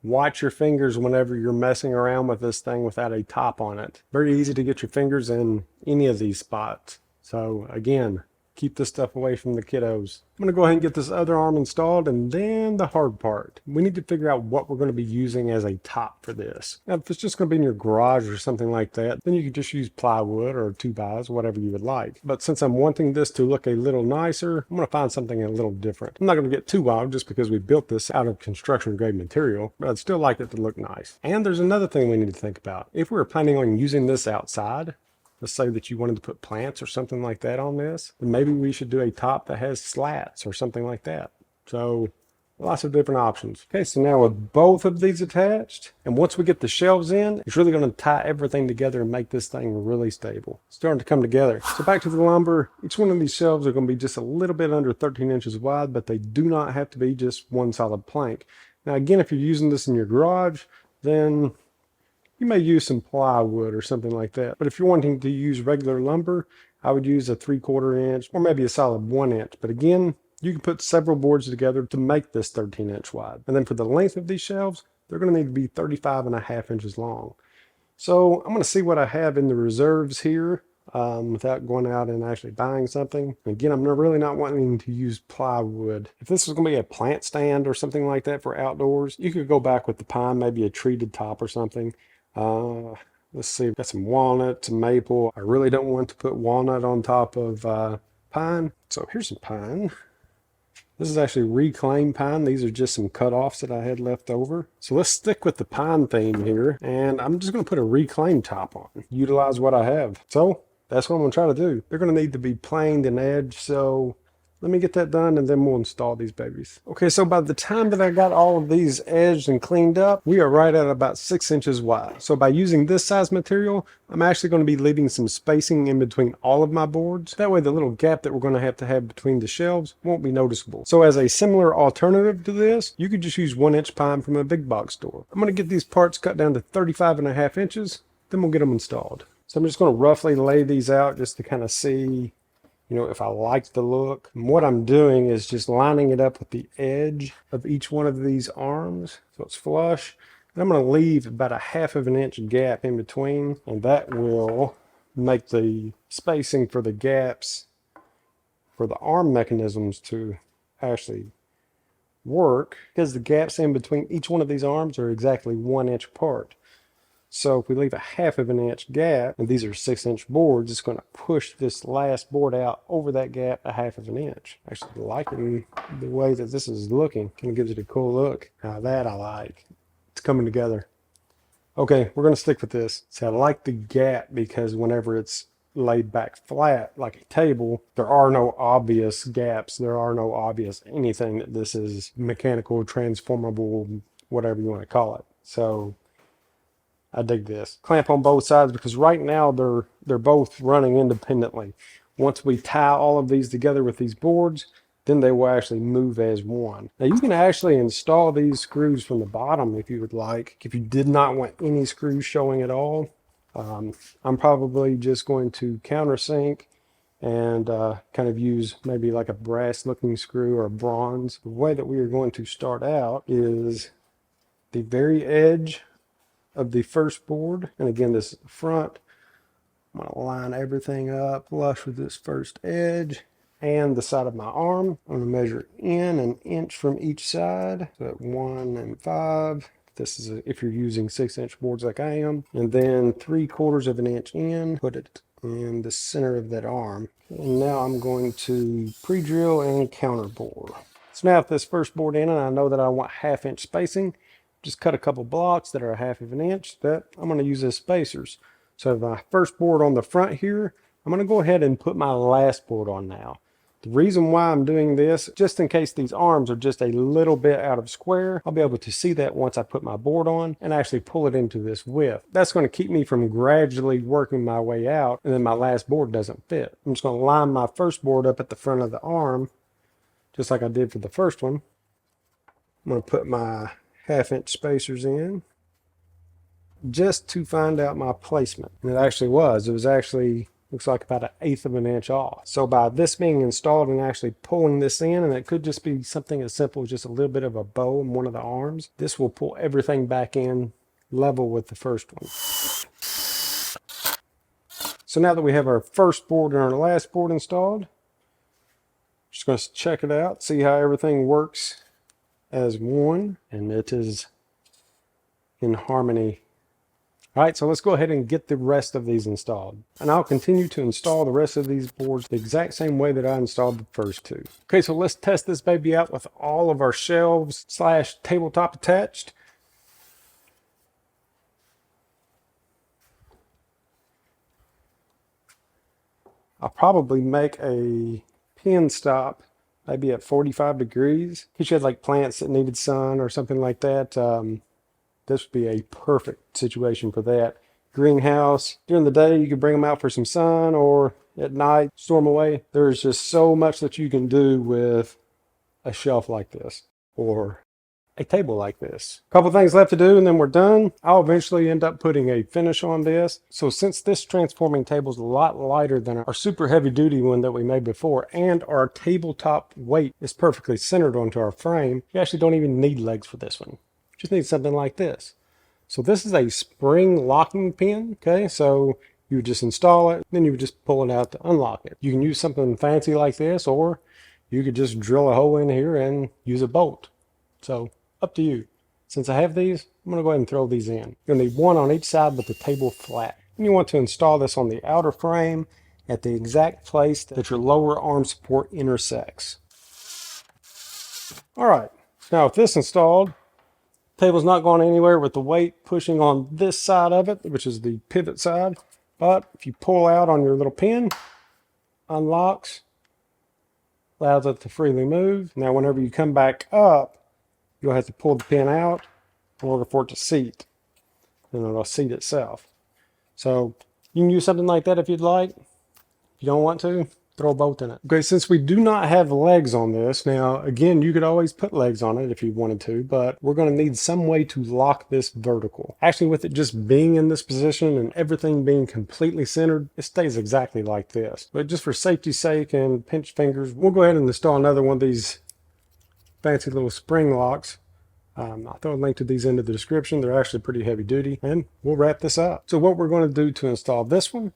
Speaker 1: watch your fingers whenever you're messing around with this thing without a top on it. Very easy to get your fingers in any of these spots. So again, keep this stuff away from the kiddos. I'm going to go ahead and get this other arm installed, and then the hard part. We need to figure out what we're going to be using as a top for this. Now, if it's just going to be in your garage or something like that, then you could just use plywood or 2x, whatever you would like. But since I'm wanting this to look a little nicer, I'm going to find something a little different. I'm not going to get too wild just because we built this out of construction grade material, but I'd still like it to look nice. And there's another thing we need to think about. If we were planning on using this outside, let's say that you wanted to put plants or something like that on this, then maybe we should do a top that has slats or something like that. So lots of different options. Okay, so now with both of these attached, and once we get the shelves in, it's really going to tie everything together and make this thing really stable. It's starting to come together. So back to the lumber. Each one of these shelves are going to be just a little bit under 13 inches wide, but they do not have to be just one solid plank. Now again, if you're using this in your garage, then you may use some plywood or something like that. But if you're wanting to use regular lumber, I would use a 3/4 inch or maybe a solid 1 inch. But again, you can put several boards together to make this 13-inch wide. And then for the length of these shelves, they're going to need to be 35.5 inches long. So I'm going to see what I have in the reserves here without going out and actually buying something. Again, I'm really not wanting to use plywood. If this was going to be a plant stand or something like that for outdoors, you could go back with the pine, maybe a treated top or something. Let's see, got some walnut, some maple. I really don't want to put walnut on top of pine. So here's some pine. This is actually reclaimed pine. These are just some cut-offs that I had left over. So let's stick with the pine theme here. And I'm just going to put a reclaimed top on. Utilize what I have. So that's what I'm going to try to do. They're going to need to be planed and edged. So let me get that done and then we'll install these babies. Okay, so by the time that I got all of these edged and cleaned up, we are right at about 6 inches wide. So by using this size material, I'm actually going to be leaving some spacing in between all of my boards. That way the little gap that we're going to have between the shelves won't be noticeable. So as a similar alternative to this, you could just use 1-inch pine from a big box store. I'm going to get these parts cut down to 35.5 inches, then we'll get them installed. So I'm just going to roughly lay these out just to kind of see, you know, if I like the look. And what I'm doing is just lining it up with the edge of each one of these arms so it's flush. And I'm going to leave about a 1/2 inch gap in between, and that will make the spacing for the gaps for the arm mechanisms to actually work, because the gaps in between each one of these arms are exactly 1 inch apart. So if we leave a 1/2 inch gap, and these are 6-inch boards, it's going to push this last board out over that gap a 1/2 inch. Actually liking the way that this is looking. Kind of gives it a cool look. Now that I like. It's coming together. Okay, we're going to stick with this. So I like the gap because whenever it's laid back flat like a table, there are no obvious gaps. There are no obvious anything that this is mechanical, transformable, whatever you want to call it. So I dig this. Clamp on both sides because right now they're both running independently. Once we tie all of these together with these boards, then they will actually move as one. Now you can actually install these screws from the bottom if you would like, if you did not want any screws showing at all. I'm probably just going to countersink and kind of use maybe like a brass looking screw or a bronze. The way that we are going to start out is the very edge of the first board. And again, this is the front. I'm going to line everything up flush with this first edge and the side of my arm. I'm going to measure in an inch from each side. So at 1 and 5. This is if you're using 6-inch boards like I am. And then 3/4 of an inch in, put it in the center of that arm. And now I'm going to pre-drill and counterbore. So now with this first board in, and I know that I want 1/2 inch spacing, just cut a couple blocks that are 1/2 of an inch that I'm going to use as spacers. So my first board on the front here, I'm going to go ahead and put my last board on now. The reason why I'm doing this, just in case these arms are just a little bit out of square, I'll be able to see that once I put my board on and actually pull it into this width. That's going to keep me from gradually working my way out and then my last board doesn't fit. I'm just going to line my first board up at the front of the arm, just like I did for the first one. I'm going to put my 1/2 inch spacers in just to find out my placement. And it was actually looks like about 1/8 of an inch off. So by this being installed and actually pulling this in, and it could just be something as simple as just a little bit of a bow in one of the arms, this will pull everything back in level with the first one. So now that we have our first board and our last board installed, just going to check it out, see how everything works as one, and it is in harmony. All right, so let's go ahead and get the rest of these installed. And I'll continue to install the rest of these boards the exact same way that I installed the first two. Okay, so let's test this baby out with all of our shelves / tabletop attached. I'll probably make a pin stop maybe at 45 degrees. If you had like plants that needed sun or something like that, this would be a perfect situation for that. Greenhouse, during the day you could bring them out for some sun, or at night store them away. There's just so much that you can do with a shelf like this or a table like this. A couple things left to do and then we're done. I'll eventually end up putting a finish on this. So since this transforming table is a lot lighter than our super heavy duty one that we made before, and our tabletop weight is perfectly centered onto our frame, you actually don't even need legs for this one. Just need something like this. So this is a spring locking pin. Okay, so you would just install it, then you would just pull it out to unlock it. You can use something fancy like this, or you could just drill a hole in here and use a bolt. So up to you. Since I have these, I'm going to go ahead and throw these in. You're going to need one on each side with the table flat. And you want to install this on the outer frame at the exact place that your lower arm support intersects. All right, now with this installed, table's not going anywhere with the weight pushing on this side of it, which is the pivot side. But if you pull out on your little pin, unlocks, allows it to freely move. Now whenever you come back up, you'll have to pull the pin out in order for it to seat. And it'll seat itself. So you can use something like that if you'd like. If you don't want to, throw a bolt in it. Okay, since we do not have legs on this, now again, you could always put legs on it if you wanted to, but we're going to need some way to lock this vertical. Actually, with it just being in this position and everything being completely centered, it stays exactly like this. But just for safety's sake and pinch fingers, we'll go ahead and install another one of these fancy little spring locks. I'll throw a link to these into the description. They're actually pretty heavy duty, and we'll wrap this up. So what we're going to do to install this one,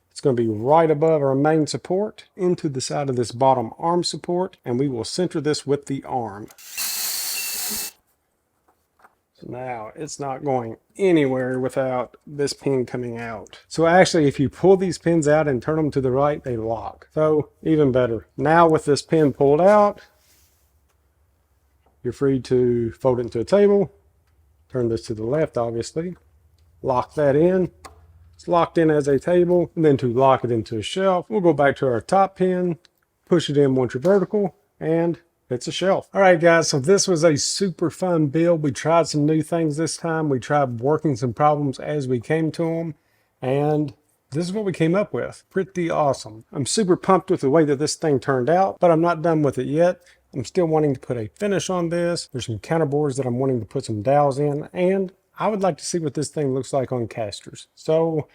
Speaker 1: it's going to be right above our main support into the side of this bottom arm support, and we will center this with the arm. So now it's not going anywhere without this pin coming out. So actually, if you pull these pins out and turn them to the right, they lock. So even better. Now with this pin pulled out, you're free to fold it into a table, turn this to the left, obviously, lock that in. It's locked in as a table, and then to lock it into a shelf, we'll go back to our top pin, push it in once you're vertical, and it's a shelf. All right, guys, so this was a super fun build. We tried some new things this time. We tried working some problems as we came to them, and This is what we came up with. Pretty awesome. I'm super pumped with the way that this thing turned out, but I'm not done with it yet. I'm still wanting to put a finish on this. There's some counterboards that I'm wanting to put some dowels in, and I would like to see what this thing looks like on casters. So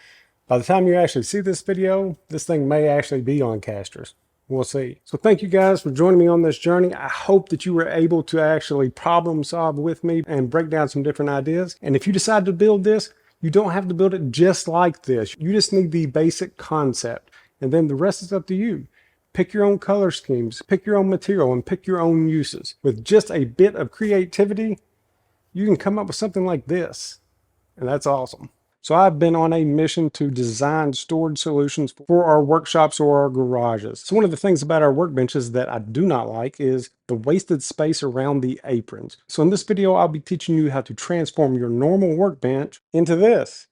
Speaker 1: by the time you actually see this video, this thing may actually be on casters. We'll see. So thank you guys for joining me on this journey. I hope that you were able to actually problem solve with me and break down some different ideas. And if you decide to build this, you don't have to build it just like this. You just need the basic concept. And then the rest is up to you. Pick your own color schemes, pick your own material, and pick your own uses. With just a bit of creativity, you can come up with something like this. And that's awesome. So I've been on a mission to design storage solutions for our workshops or our garages. So one of the things about our workbenches that I do not like is the wasted space around the aprons. So in this video, I'll be teaching you how to transform your normal workbench into this.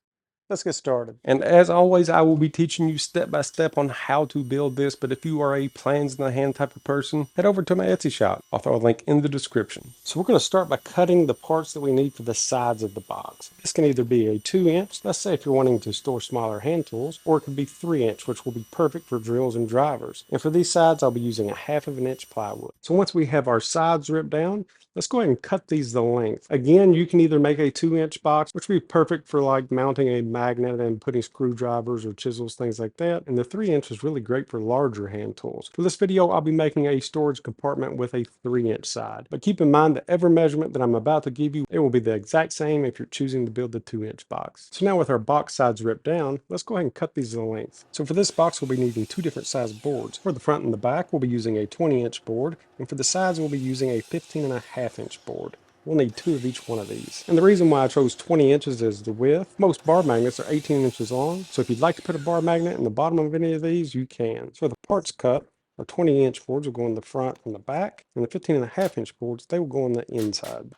Speaker 1: Let's get started. And as always, I will be teaching you step by step on how to build this. But if you are a plans in the hand type of person, head over to my Etsy shop. I'll throw a link in the description. So we're going to start by cutting the parts that we need for the sides of the box. This can either be a 2-inch, let's say if you're wanting to store smaller hand tools, or it could be 3-inch, which will be perfect for drills and drivers. And for these sides, I'll be using a 1/2 inch plywood. So once we have our sides ripped down, let's go ahead and cut these the length. Again, you can either make a 2-inch box, which would be perfect for like mounting a magnet and putting screwdrivers or chisels, things like that. And the 3-inch is really great for larger hand tools. For this video, I'll be making a storage compartment with a 3-inch side. But keep in mind that every measurement that I'm about to give you, it will be the exact same if you're choosing to build the 2-inch box. So now with our box sides ripped down, let's go ahead and cut these to the length. So for this box, we'll be needing 2 different size boards. For the front and the back, we'll be using a 20-inch board. And for the sides, we'll be using a 15.5-inch board. We'll need 2 of each one of these. And the reason why I chose 20 inches as the width, most bar magnets are 18 inches long. So if you'd like to put a bar magnet in the bottom of any of these, you can. So the parts cut, our 20-inch boards will go in the front and the back, and the 15.5-inch boards, they will go on the inside.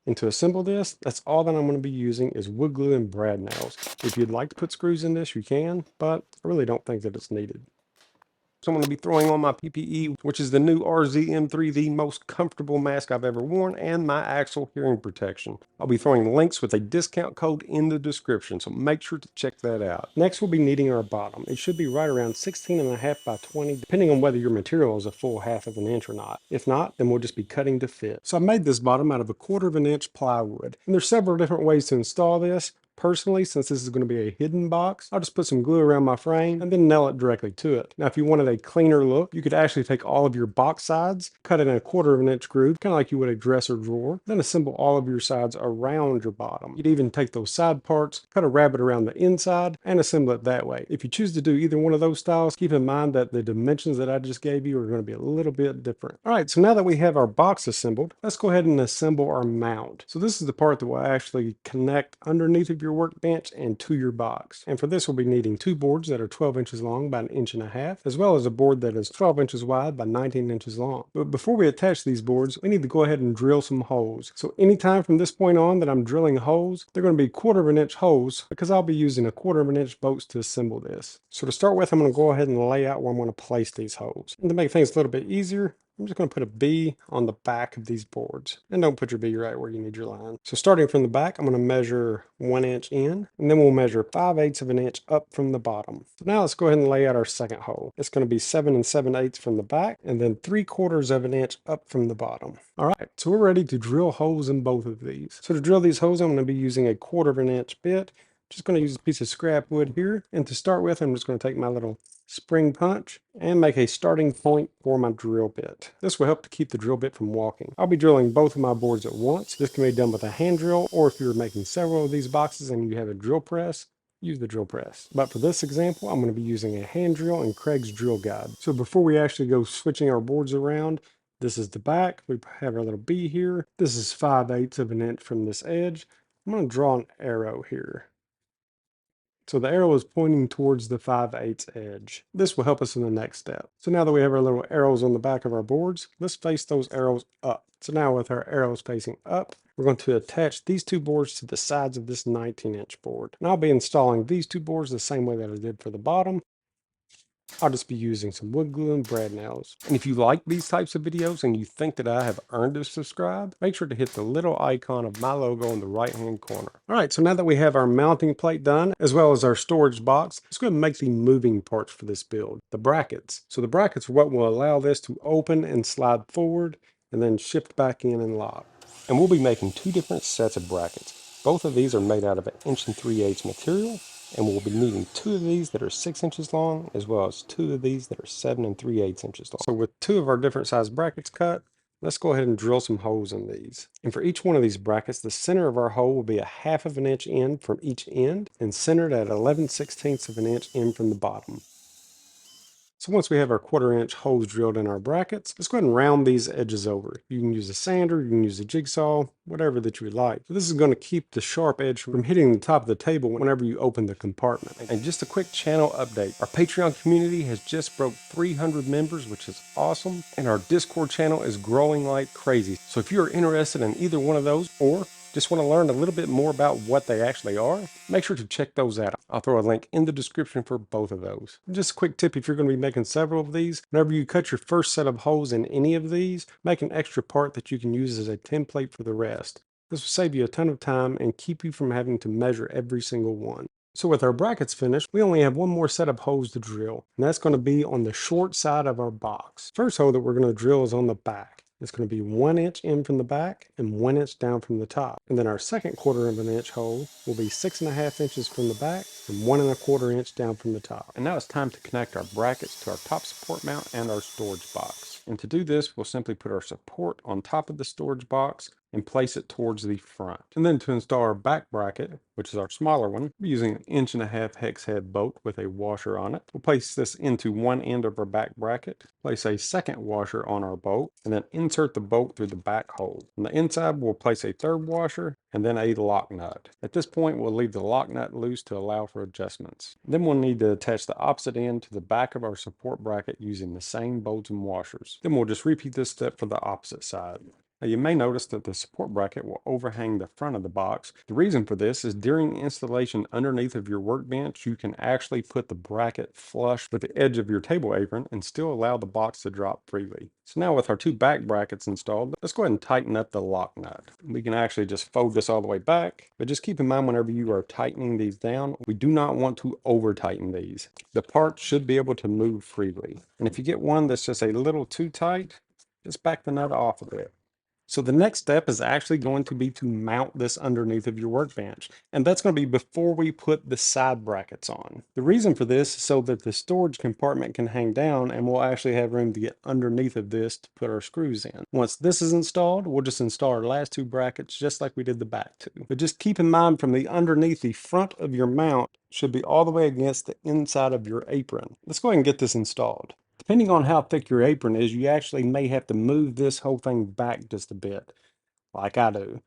Speaker 1: And to assemble this, that's all that I'm going to be using is wood glue and brad nails. If you'd like to put screws in this, you can, but I really don't think that it's needed. So I'm going to be throwing on my PPE, which is the new RZM3, the most comfortable mask I've ever worn, and my Axle hearing protection. I'll be throwing links with a discount code in the description, so make sure to check that out. Next, we'll be needing our bottom. It should be right around 16.5 by 20, depending on whether your material is a full 1/2 inch or not. If not, then we'll just be cutting to fit. So I made this bottom out of a 1/4 inch plywood, and there's several different ways to install this. Personally, since this is going to be a hidden box, I'll just put some glue around my frame and then nail it directly to it. Now, if you wanted a cleaner look, you could actually take all of your box sides, cut it in a 1/4 inch groove, kind of like you would a dresser drawer, then assemble all of your sides around your bottom. You'd even take those side parts, cut a rabbet around the inside, and assemble it that way. If you choose to do either one of those styles, keep in mind that the dimensions that I just gave you are going to be a little bit different. All right, so now that we have our box assembled, let's go ahead and assemble our mount. So this is the part that will actually connect underneath of your workbench and to your box. And for this, we'll be needing 2 boards that are 12 inches long by 1.5 inches, as well as a board that is 12 inches wide by 19 inches long. But before we attach these boards, we need to go ahead and drill some holes. So anytime from this point on that I'm drilling holes, they're going to be 1/4 inch holes because I'll be using a 1/4 inch bolts to assemble this. So to start with, I'm going to go ahead and lay out where I'm going to place these holes. And to make things a little bit easier, I'm just going to put a B on the back of these boards. And don't put your B right where you need your line. So starting from the back, I'm going to measure 1 inch in, and then we'll measure 5/8 of an inch up from the bottom. So now let's go ahead and lay out our second hole. It's going to be 7 7/8 from the back, and then 3/4 of an inch up from the bottom. All right, so we're ready to drill holes in both of these. So to drill these holes, I'm going to be using a 1/4 inch bit. Just going to use a piece of scrap wood here. And to start with, I'm just going to take my little spring punch and make a starting point for my drill bit. This will help to keep the drill bit from walking. I'll be drilling both of my boards at once. This can be done with a hand drill, or if you're making several of these boxes and you have a drill press, use the drill press. But for this example, I'm going to be using a hand drill and Craig's drill guide. So before we actually go switching our boards around, this is the back. We have our little B here. This is 5/8 of an inch from this edge. I'm going to draw an arrow here. So the arrow is pointing towards the 5/8 edge. This will help us in the next step. So now that we have our little arrows on the back of our boards, let's face those arrows up. So now with our arrows facing up, we're going to attach these 2 boards to the sides of this 19-inch board. And I'll be installing these 2 boards the same way that I did for the bottom. I'll just be using some wood glue and brad nails. And if you like these types of videos and you think that I have earned to subscribe, make sure to hit the little icon of my logo in the right hand corner. Alright, so now that we have our mounting plate done, as well as our storage box, let's go ahead and make the moving parts for this build, the brackets. So the brackets are what will allow this to open and slide forward and then shift back in and lock. And we'll be making two different sets of brackets. Both of these are made out of an 1 3/8 material, and we'll be needing two of these that are 6 inches long, as well as two of these that are 7 3/8 inches long. So with two of our different size brackets cut, let's go ahead and drill some holes in these. And for each one of these brackets, the center of our hole will be a 1/2 of an inch in from each end and centered at 11/16 of an inch in from the bottom. So once we have our 1/4 inch holes drilled in our brackets, let's go ahead and round these edges over. You can use a sander, you can use a jigsaw, whatever that you would like. So this is going to keep the sharp edge from hitting the top of the table whenever you open the compartment. And just a quick channel update. Our Patreon community has just broke 300 members, which is awesome. And our Discord channel is growing like crazy. So if you're interested in either one of those, or just want to learn a little bit more about what they actually are, make sure to check those out. I'll throw a link in the description for both of those. Just a quick tip, if you're going to be making several of these, whenever you cut your first set of holes in any of these, make an extra part that you can use as a template for the rest. This will save you a ton of time and keep you from having to measure every single one. So with our brackets finished, we only have one more set of holes to drill, and that's going to be on the short side of our box. First hole that we're going to drill is on the back. It's going to be 1 inch in from the back and 1 inch down from the top. And then our second 1/4 of an inch hole will be 6.5 inches from the back and 1 1/4 inch down from the top. And now it's time to connect our brackets to our top support mount and our storage box. And to do this, we'll simply put our support on top of the storage box and place it towards the front. And then to install our back bracket, which is our smaller one, we're using an 1.5 inch hex head bolt with a washer on it. We'll place this into one end of our back bracket, place a second washer on our bolt, and then insert the bolt through the back hole. On the inside, we'll place a third washer and then a lock nut. At this point, we'll leave the lock nut loose to allow for adjustments. Then we'll need to attach the opposite end to the back of our support bracket using the same bolts and washers. Then we'll just repeat this step for the opposite side. Now you may notice that the support bracket will overhang the front of the box. The reason for this is during installation underneath of your workbench, you can actually put the bracket flush with the edge of your table apron and still allow the box to drop freely. So now with our two back brackets installed, let's go ahead and tighten up the lock nut. We can actually just fold this all the way back, but just keep in mind whenever you are tightening these down, we do not want to over tighten these. The part should be able to move freely. And if you get one that's just a little too tight, just back the nut off a bit. So the next step is actually going to be to mount this underneath of your workbench. And that's going to be before we put the side brackets on. The reason for this is so that the storage compartment can hang down and we'll actually have room to get underneath of this to put our screws in. Once this is installed, we'll just install our last two brackets just like we did the back two. But just keep in mind from the underneath, the front of your mount should be all the way against the inside of your apron. Let's go ahead and get this installed. Depending on how thick your apron is, you actually may have to move this whole thing back just a bit, like I do.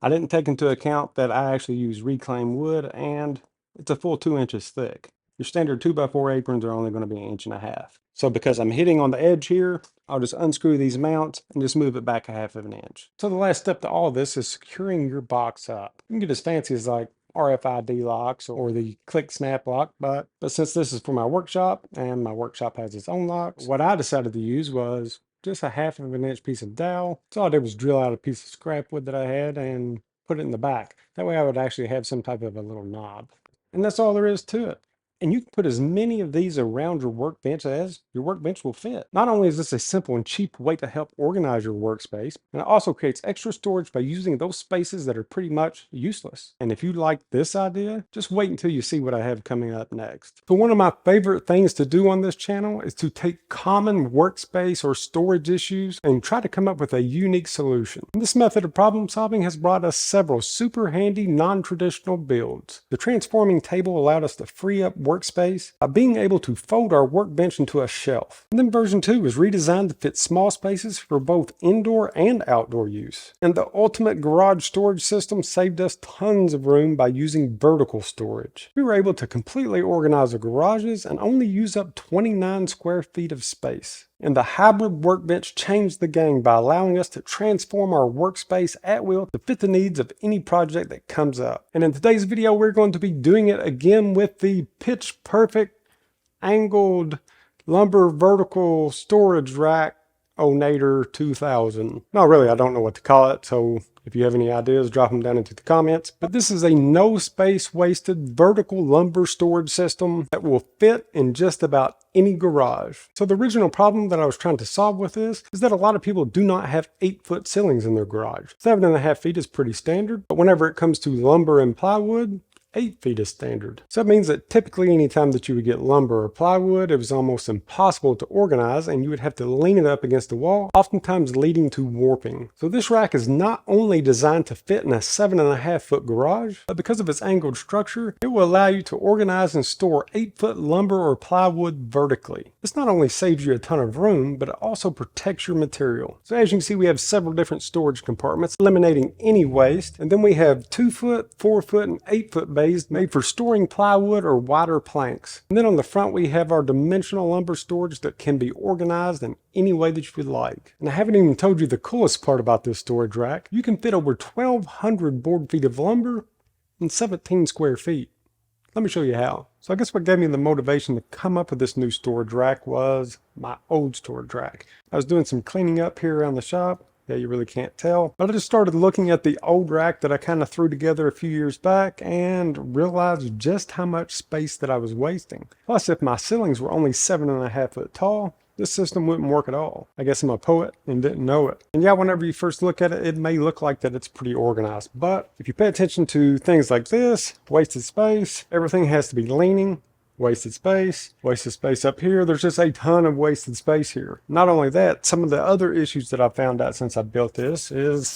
Speaker 1: I didn't take into account that I actually use reclaimed wood, and it's a full 2 inches thick. Your standard 2x4 aprons are only going to be 1.5 inches. So because I'm hitting on the edge here, I'll just unscrew these mounts and just move it back 1/2 inch. So the last step to all of this is securing your box up. You can get as fancy as like RFID locks or the click snap lock, but since this is for my workshop and my workshop has its own locks, what I decided to use was just a 1/2 inch piece of dowel. So all I did was drill out a piece of scrap wood that I had and put it in the back. That way I would actually have some type of a little knob. And that's all there is to it. And you can put as many of these around your workbench as your workbench will fit. Not only is this a simple and cheap way to help organize your workspace, and it also creates extra storage by using those spaces that are pretty much useless. And if you like this idea, just wait until you see what I have coming up next. So one of my favorite things to do on this channel is to take common workspace or storage issues and try to come up with a unique solution. And this method of problem solving has brought us several super handy non-traditional builds. The transforming table allowed us to free up workspace by being able to fold our workbench into a shelf. And then version 2 was redesigned to fit small spaces for both indoor and outdoor use. And the ultimate garage storage system saved us tons of room by using vertical storage. We were able to completely organize our garages and only use up 29 square feet of space. And the hybrid workbench changed the game by allowing us to transform our workspace at will to fit the needs of any project that comes up. And in today's video, we're going to be doing it again with the pitch perfect angled lumber vertical storage rack Onator 2000. No, really, I don't know what to call it, so if you have any ideas, drop them down into the comments. But this is a no space wasted vertical lumber storage system that will fit in just about any garage. So the original problem that I was trying to solve with this is that a lot of people do not have 8-foot ceilings in their garage. 7.5 feet is pretty standard, but whenever it comes to lumber and plywood, 8 feet is standard. So that means that typically anytime that you would get lumber or plywood, it was almost impossible to organize and you would have to lean it up against the wall, oftentimes leading to warping. So this rack is not only designed to fit in a 7.5 foot garage, but because of its angled structure, it will allow you to organize and store 8-foot lumber or plywood vertically. This not only saves you a ton of room, but it also protects your material. So as you can see, we have several different storage compartments, eliminating any waste. And then we have 2-foot, 4-foot, and 8-foot bays made for storing plywood or wider planks. And then on the front we have our dimensional lumber storage that can be organized in any way that you would like. And I haven't even told you the coolest part about this storage rack. You can fit over 1,200 board feet of lumber in 17 square feet. Let me show you how. So I guess what gave me the motivation to come up with this new storage rack was my old storage rack. I was doing some cleaning up here around the shop. Yeah, you really can't tell. But I just started looking at the old rack that I kind of threw together a few years back and realized just how much space that I was wasting. Plus, if my ceilings were only 7.5 foot tall, this system wouldn't work at all. I guess I'm a poet and didn't know it. And yeah, whenever you first look at it, it may look like that it's pretty organized. But if you pay attention to things like this, wasted space, everything has to be leaning. Wasted space up here. There's just a ton of wasted space here. Not only that, some of the other issues that I found out since I built this is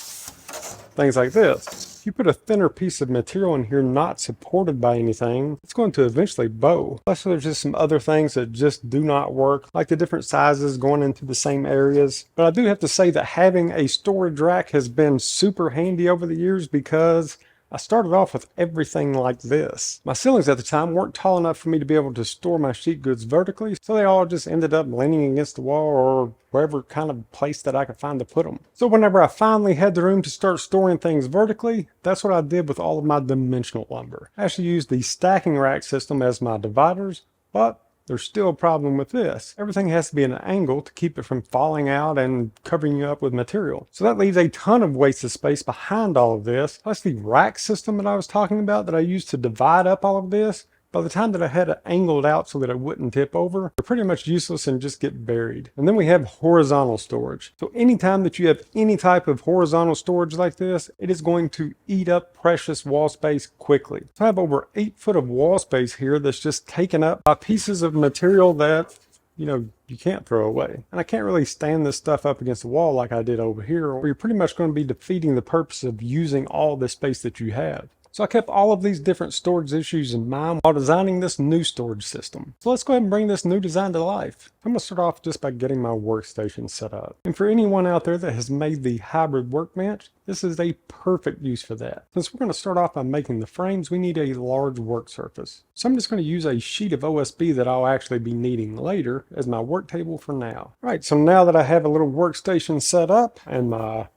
Speaker 1: things like this. If you put a thinner piece of material in here not supported by anything, it's going to eventually bow. Plus there's just some other things that just do not work, like the different sizes going into the same areas. But I do have to say that having a storage rack has been super handy over the years because I started off with everything like this. My ceilings at the time weren't tall enough for me to be able to store my sheet goods vertically, so they all just ended up leaning against the wall or wherever kind of place that I could find to put them. So whenever I finally had the room to start storing things vertically, that's what I did with all of my dimensional lumber. I actually used the stacking rack system as my dividers, but there's still a problem with this. Everything has to be at an angle to keep it from falling out and covering you up with material. So that leaves a ton of wasted space behind all of this. Plus the rack system that I was talking about that I used to divide up all of this, by the time that I had it angled out so that it wouldn't tip over, they're pretty much useless and just get buried. And then we have horizontal storage. So anytime that you have any type of horizontal storage like this, it is going to eat up precious wall space quickly. So I have over 8 foot of wall space here that's just taken up by pieces of material that, you know, you can't throw away. And I can't really stand this stuff up against the wall like I did over here, or you're pretty much going to be defeating the purpose of using all the space that you have. So I kept all of these different storage issues in mind while designing this new storage system. So let's go ahead and bring this new design to life. I'm going to start off just by getting my workstation set up. And for anyone out there that has made the hybrid workbench, this is a perfect use for that. Since we're going to start off by making the frames, we need a large work surface. So I'm just going to use a sheet of OSB that I'll actually be needing later as my work table for now. All right, so now that I have a little workstation set up and my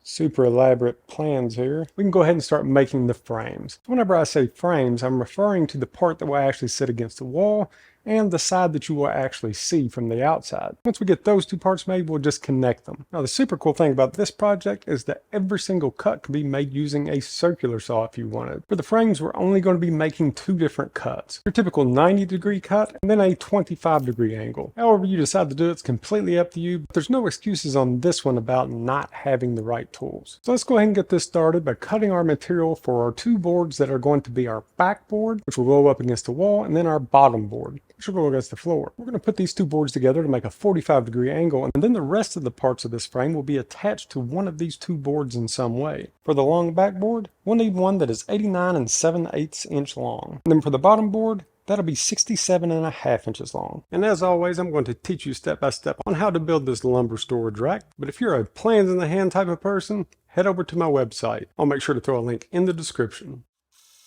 Speaker 1: super elaborate plans here, we can go ahead and start making the frames. Whenever I say frames, I'm referring to the part that will actually sit against the wall and the side that you will actually see from the outside. Once we get those two parts made, we'll just connect them. Now the super cool thing about this project is that every single cut can be made using a circular saw if you wanted. For the frames, we're only going to be making 2 different cuts. Your typical 90-degree cut and then a 25-degree angle. However you decide to do it's completely up to you, but there's no excuses on this one about not having the right tools. So let's go ahead and get this started by cutting our material for our 2 boards that are going to be our backboard, which will go up against the wall, and then our bottom board, which will go against the floor. We're going to put these 2 boards together to make a 45-degree angle, and then the rest of the parts of this frame will be attached to one of these 2 boards in some way. For the long backboard, we'll need one that is 89 7/8 inch long. And then for the bottom board, that'll be 67.5 inches long. And as always, I'm going to teach you step by step on how to build this lumber storage rack. But if you're a plans in the hand type of person, head over to my website. I'll make sure to throw a link in the description.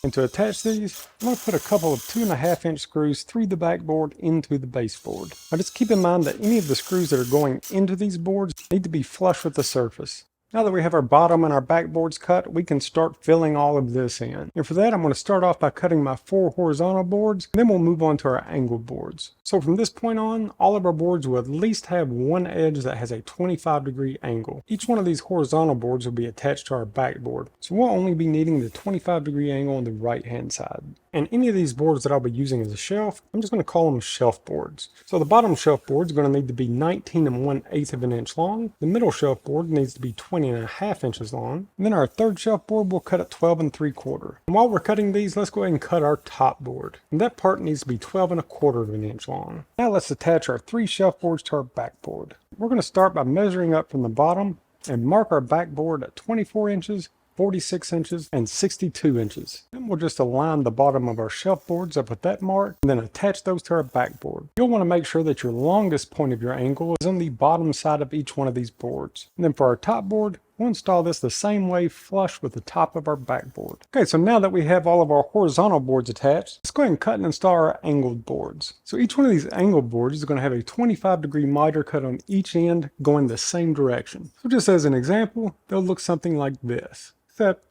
Speaker 1: And to attach these, I'm going to put a couple of 2.5 inch screws through the backboard into the baseboard. Now just keep in mind that any of the screws that are going into these boards need to be flush with the surface. Now that we have our bottom and our backboards cut, we can start filling all of this in. And for that, I'm going to start off by cutting my 4 horizontal boards, and then we'll move on to our angled boards. So from this point on, all of our boards will at least have one edge that has a 25-degree angle. Each one of these horizontal boards will be attached to our backboard, so we'll only be needing the 25-degree angle on the right-hand side. And any of these boards that I'll be using as a shelf, I'm just going to call them shelf boards. So the bottom shelf board is going to need to be 19 1/8 of an inch long. The middle shelf board needs to be 20 1/2 inches long. And then our third shelf board will cut at 12 3/4. And while we're cutting these, let's go ahead and cut our top board. And that part needs to be 12 1/4 of an inch long. Now let's attach our 3 shelf boards to our backboard. We're going to start by measuring up from the bottom and mark our backboard at 24 inches, 46 inches, and 62 inches. Then we'll just align the bottom of our shelf boards up with that mark and then attach those to our backboard. You'll want to make sure that your longest point of your angle is on the bottom side of each one of these boards. And then for our top board, we'll install this the same way, flush with the top of our backboard. Okay, so now that we have all of our horizontal boards attached, let's go ahead and cut and install our angled boards. So each one of these angled boards is going to have a 25-degree miter cut on each end going the same direction. So just as an example, they'll look something like this, except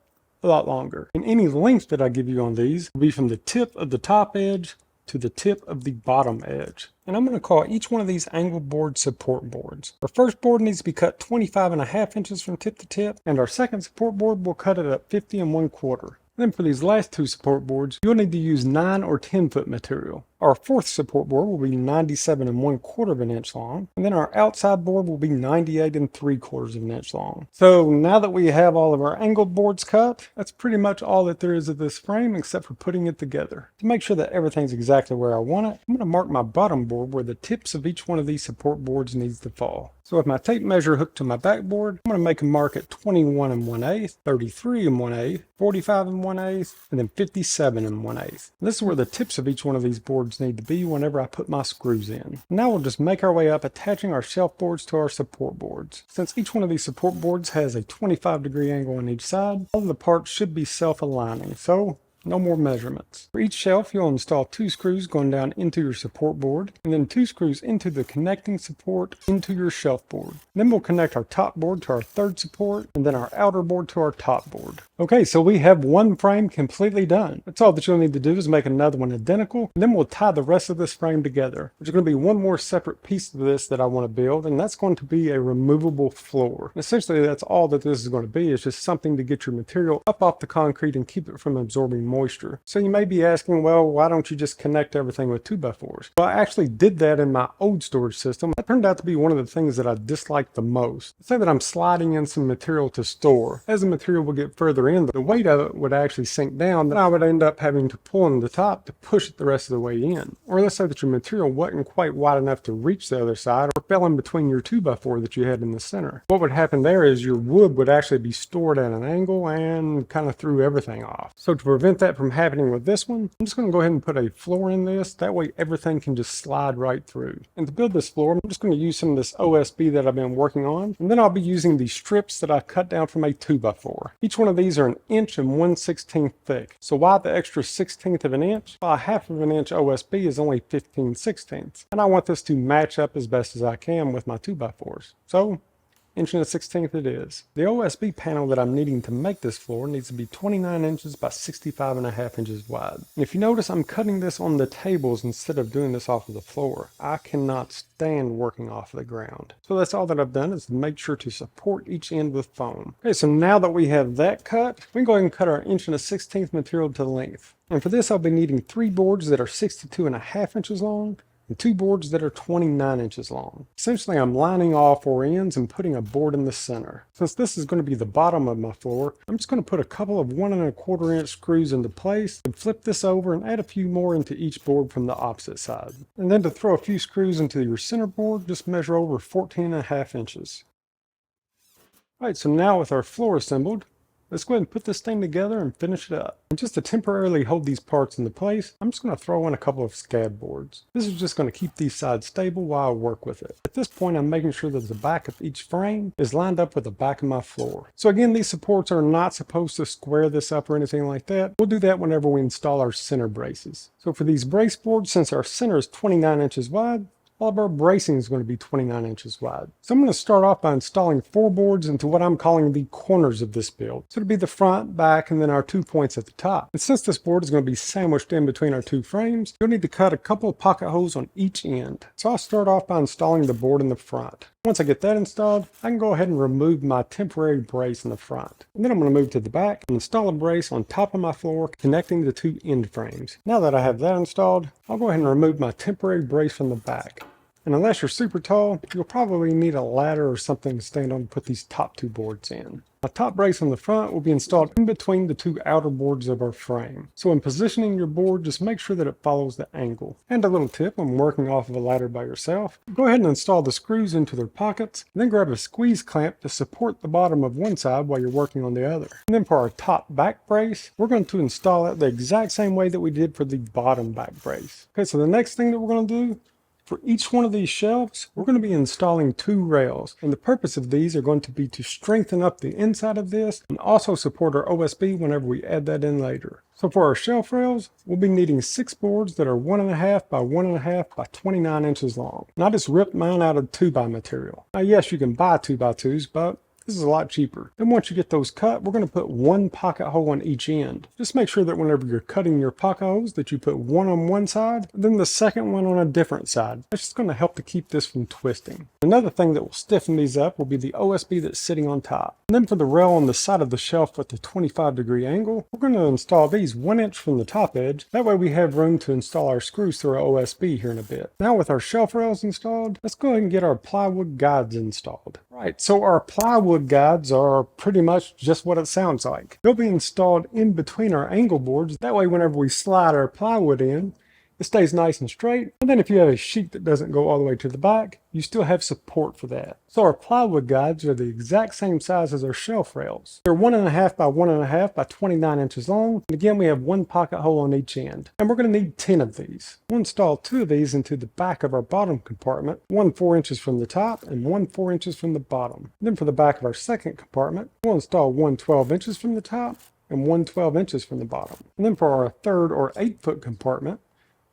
Speaker 1: a lot longer. And any length that I give you on these will be from the tip of the top edge to the tip of the bottom edge. And I'm going to call each one of these angled boards support boards. Our first board needs to be cut 25 1/2 inches from tip to tip, and our second support board will cut it at 50 1/4. Then for these last 2 support boards, you'll need to use 9 or 10 foot material. Our fourth support board will be 97 1/4 of an inch long, and then our outside board will be 98 3/4 of an inch long. So now that we have all of our angled boards cut, that's pretty much all that there is of this frame except for putting it together. To make sure that everything's exactly where I want it, I'm going to mark my bottom board where the tips of each one of these support boards needs to fall. So with my tape measure hooked to my backboard, I'm going to make a mark at 21 1/8, 33 1/8, 45 1/8, and then 57 1/8. This is where the tips of each one of these boards need to be whenever I put my screws in. Now we'll just make our way up, attaching our shelf boards to our support boards. Since each one of these support boards has a 25-degree angle on each side, all of the parts should be self-aligning, so no more measurements. For each shelf, you'll install 2 screws going down into your support board, and then 2 screws into the connecting support into your shelf board. Then we'll connect our top board to our third support, and then our outer board to our top board. Okay, so we have one frame completely done. That's all that you'll need to do is make another one identical, and then we'll tie the rest of this frame together. There's going to be one more separate piece of this that I want to build, and that's going to be a removable floor. And essentially, that's all that this is going to be. It's just something to get your material up off the concrete and keep it from absorbing moisture. So you may be asking, well, why don't you just connect everything with 2x4s? Well, I actually did that in my old storage system. That turned out to be one of the things that I disliked the most. Say that I'm sliding in some material to store. As the material will get further in, the weight of it would actually sink down, then I would end up having to pull on the top to push it the rest of the way in. Or let's say that your material wasn't quite wide enough to reach the other side, or fell in between your 2x4 that you had in the center. What would happen there is your wood would actually be stored at an angle and kind of threw everything off. So to prevent that from happening with this one, I'm just going to go ahead and put a floor in this. That way everything can just slide right through. And to build this floor, I'm just going to use some of this OSB that I've been working on. And then I'll be using these strips that I cut down from a 2x4. Each one of these are 1 inch and 1/16 thick. So why the extra 1/16 of an inch? Well, 1/2 of an inch OSB is only 15/16. And I want this to match up as best as I can with my 2x4s. So 1 1/16 it is. The OSB panel that I'm needing to make this floor needs to be 29 inches by 65 1/2 inches wide. And if you notice, I'm cutting this on the tables instead of doing this off of the floor. I cannot stand working off of the ground. So that's all that I've done, is to make sure to support each end with foam. Okay, so now that we have that cut, we can go ahead and cut our 1 1/16 material to length. And for this, I'll be needing 3 boards that are 62 1/2 inches long, and 2 boards that are 29 inches long. Essentially, I'm lining all 4 ends and putting a board in the center. Since this is going to be the bottom of my floor, I'm just going to put a couple of 1 1/4 inch screws into place and flip this over and add a few more into each board from the opposite side. And then to throw a few screws into your center board, just measure over 14 1/2 inches. Alright, so now with our floor assembled, let's go ahead and put this thing together and finish it up. And just to temporarily hold these parts into place, I'm just going to throw in a couple of scab boards. This is just going to keep these sides stable while I work with it. At this point, I'm making sure that the back of each frame is lined up with the back of my floor. So again, these supports are not supposed to square this up or anything like that. We'll do that whenever we install our center braces. So for these brace boards, since our center is 29 inches wide, all of our bracing is going to be 29 inches wide. So I'm going to start off by installing 4 boards into what I'm calling the corners of this build. So it'll be the front, back, and then our 2 points at the top. And since this board is going to be sandwiched in between our 2 frames, you'll need to cut a couple of pocket holes on each end. So I'll start off by installing the board in the front. Once I get that installed, I can go ahead and remove my temporary brace in the front. And then I'm going to move to the back and install a brace on top of my floor connecting the 2 end frames. Now that I have that installed, I'll go ahead and remove my temporary brace from the back. And unless you're super tall, you'll probably need a ladder or something to stand on to put these top 2 boards in. My top brace on the front will be installed in between the 2 outer boards of our frame. So in positioning your board, just make sure that it follows the angle. And a little tip when working off of a ladder by yourself, go ahead and install the screws into their pockets, and then grab a squeeze clamp to support the bottom of one side while you're working on the other. And then for our top back brace, we're going to install it the exact same way that we did for the bottom back brace. Okay, so the next thing that we're going to do, for each one of these shelves, we're going to be installing 2 rails, and the purpose of these are going to be to strengthen up the inside of this and also support our OSB whenever we add that in later. So for our shelf rails, we'll be needing 6 boards that are 1.5 by 1.5 by 29 inches long. And I just ripped mine out of 2x material. Now yes, you can buy 2x2s, but this is a lot cheaper. Then once you get those cut, we're going to put 1 pocket hole on each end. Just make sure that whenever you're cutting your pocket holes that you put one on one side, and then the second one on a different side. That's just going to help to keep this from twisting. Another thing that will stiffen these up will be the OSB that's sitting on top. And then for the rail on the side of the shelf with the 25-degree angle, we're going to install these 1 inch from the top edge. That way we have room to install our screws through our OSB here in a bit. Now with our shelf rails installed, let's go ahead and get our plywood guides installed. Right, so our plywood guides are pretty much just what it sounds like. They'll be installed in between our angle boards. That way whenever we slide our plywood in, it stays nice and straight. And then if you have a sheet that doesn't go all the way to the back, you still have support for that. So our plywood guides are the exact same size as our shelf rails. They're 1.5 by 1.5 by 29 inches long. And again, we have 1 pocket hole on each end. And we're going to need 10 of these. We'll install 2 of these into the back of our bottom compartment, 1 4 inches from the top and 1 4 inches from the bottom. And then for the back of our second compartment, we'll install 1 12 inches from the top and 1 12 inches from the bottom. And then for our third or 8-foot compartment,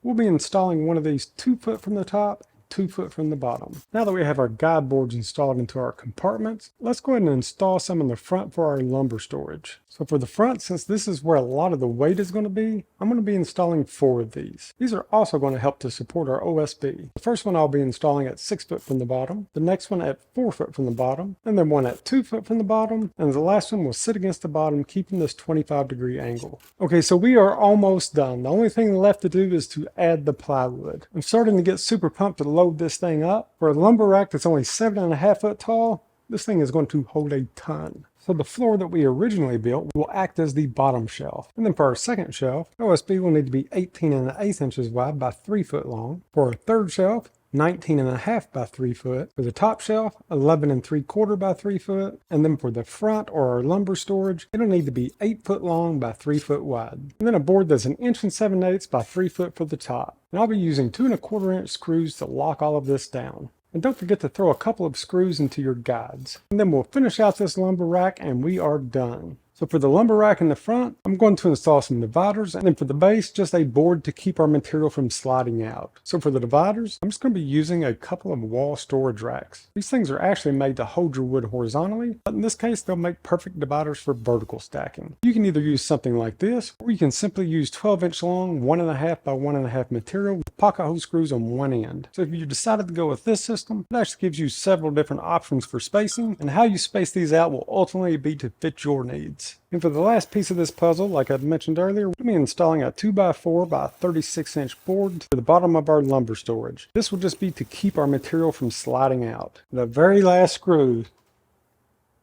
Speaker 1: we'll be installing one of these 2 foot from the top, 2 foot from the bottom. Now that we have our guide boards installed into our compartments, let's go ahead and install some in the front for our lumber storage. So for the front, since this is where a lot of the weight is going to be, I'm going to be installing 4 of these. These are also going to help to support our OSB. The first one I'll be installing at 6 foot from the bottom, the next one at 4 foot from the bottom, and then one at 2 foot from the bottom, and the last one will sit against the bottom, keeping this 25-degree angle. Okay, so we are almost done. The only thing left to do is to add the plywood. I'm starting to get super pumped to load this thing up. For a lumber rack that's only 7.5 foot tall, this thing is going to hold a ton. So the floor that we originally built will act as the bottom shelf. And then for our second shelf, OSB will need to be 18.1/8 inches wide by 3 foot long. For our third shelf, 19.5 by 3 foot. For the top shelf, 11.75 by 3 foot. And then for the front or our lumber storage, it'll need to be 8 foot long by 3 foot wide. And then a board that's 1 7/8 by 3 foot for the top. And I'll be using 2.25 inch screws to lock all of this down. And don't forget to throw a couple of screws into your guides. And then we'll finish out this lumber rack and we are done. So for the lumber rack in the front, I'm going to install some dividers, and then for the base, just a board to keep our material from sliding out. So for the dividers, I'm just going to be using a couple of wall storage racks. These things are actually made to hold your wood horizontally, but in this case, they'll make perfect dividers for vertical stacking. You can either use something like this, or you can simply use 12-inch long, 1.5 by 1.5 material with pocket hole screws on one end. So if you decided to go with this system, it actually gives you several different options for spacing, and how you space these out will ultimately be to fit your needs. And for the last piece of this puzzle, like I mentioned earlier, we'll be installing a 2x4 by 36-inch board to the bottom of our lumber storage. This will just be to keep our material from sliding out. The very last screw,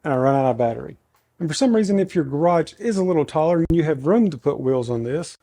Speaker 1: and I run out of battery. And for some reason, if your garage is a little taller and you have room to put wheels on this,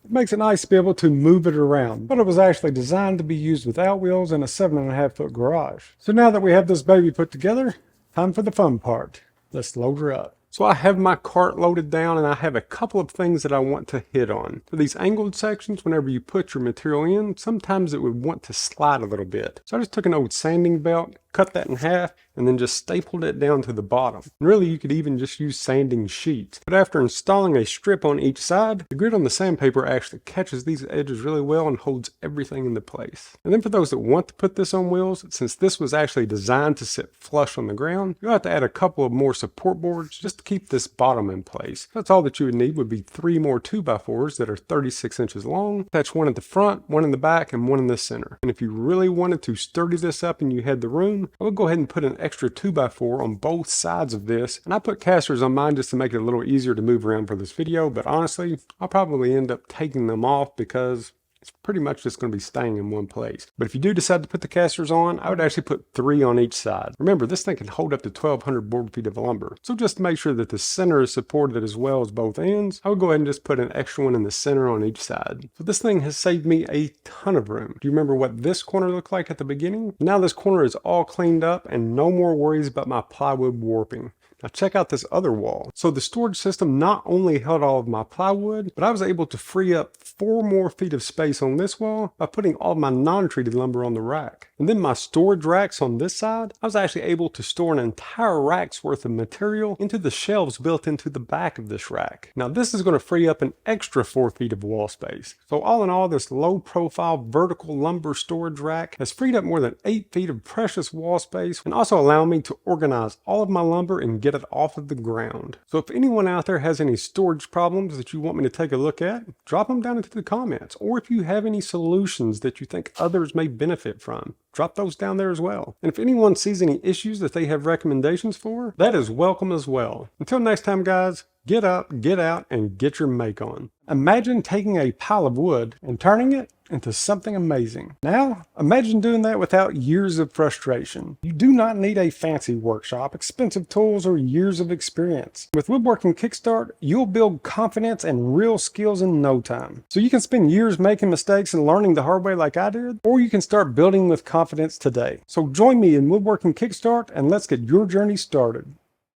Speaker 1: it makes it nice to be able to move it around. But it was actually designed to be used without wheels in a 7.5 foot garage. So now that we have this baby put together, time for the fun part. Let's load her up. So I have my cart loaded down and I have a couple of things that I want to hit on. For these angled sections, whenever you put your material in, sometimes it would want to slide a little bit. So I just took an old sanding belt, cut that in half, and then just stapled it down to the bottom. And really, you could even just use sanding sheets. But after installing a strip on each side, the grit on the sandpaper actually catches these edges really well and holds everything into place. And then for those that want to put this on wheels, since this was actually designed to sit flush on the ground, you'll have to add a couple of more support boards just to keep this bottom in place. That's all that you would need would be 3 more 2x4s that are 36 inches long. Attach one at the front, one in the back, and one in the center. And if you really wanted to sturdy this up and you had the room, I would go ahead and put an extra 2x4 on both sides of this. And I put casters on mine just to make it a little easier to move around for this video, but honestly, I'll probably end up taking them off because it's pretty much just going to be staying in one place. But if you do decide to put the casters on, I would actually put 3 on each side. Remember, this thing can hold up to 1,200 board feet of lumber. So just to make sure that the center is supported as well as both ends, I would go ahead and just put an extra one in the center on each side. So this thing has saved me a ton of room. Do you remember what this corner looked like at the beginning? Now this corner is all cleaned up and no more worries about my plywood warping. Now check out this other wall. So the storage system not only held all of my plywood, but I was able to free up 4 more feet of space on this wall by putting all of my non-treated lumber on the rack. And then my storage racks on this side, I was actually able to store an entire rack's worth of material into the shelves built into the back of this rack. Now this is going to free up an extra 4 feet of wall space. So all in all, this low profile vertical lumber storage rack has freed up more than 8 feet of precious wall space and also allowed me to organize all of my lumber and get it off of the ground. So if anyone out there has any storage problems that you want me to take a look at, drop them down into the comments. Or if you have any solutions that you think others may benefit from, drop those down there as well. And if anyone sees any issues that they have recommendations for, that is welcome as well. Until next time, guys, get up, get out, and get your make on. Imagine taking a pile of wood and turning it into something amazing. Now, imagine doing that without years of frustration. You do not need a fancy workshop, expensive tools, or years of experience. With Woodworking Kickstart, you'll build confidence and real skills in no time. So you can spend years making mistakes and learning the hard way like I did, or you can start building with confidence today. So join me in Woodworking Kickstart and let's get your journey started.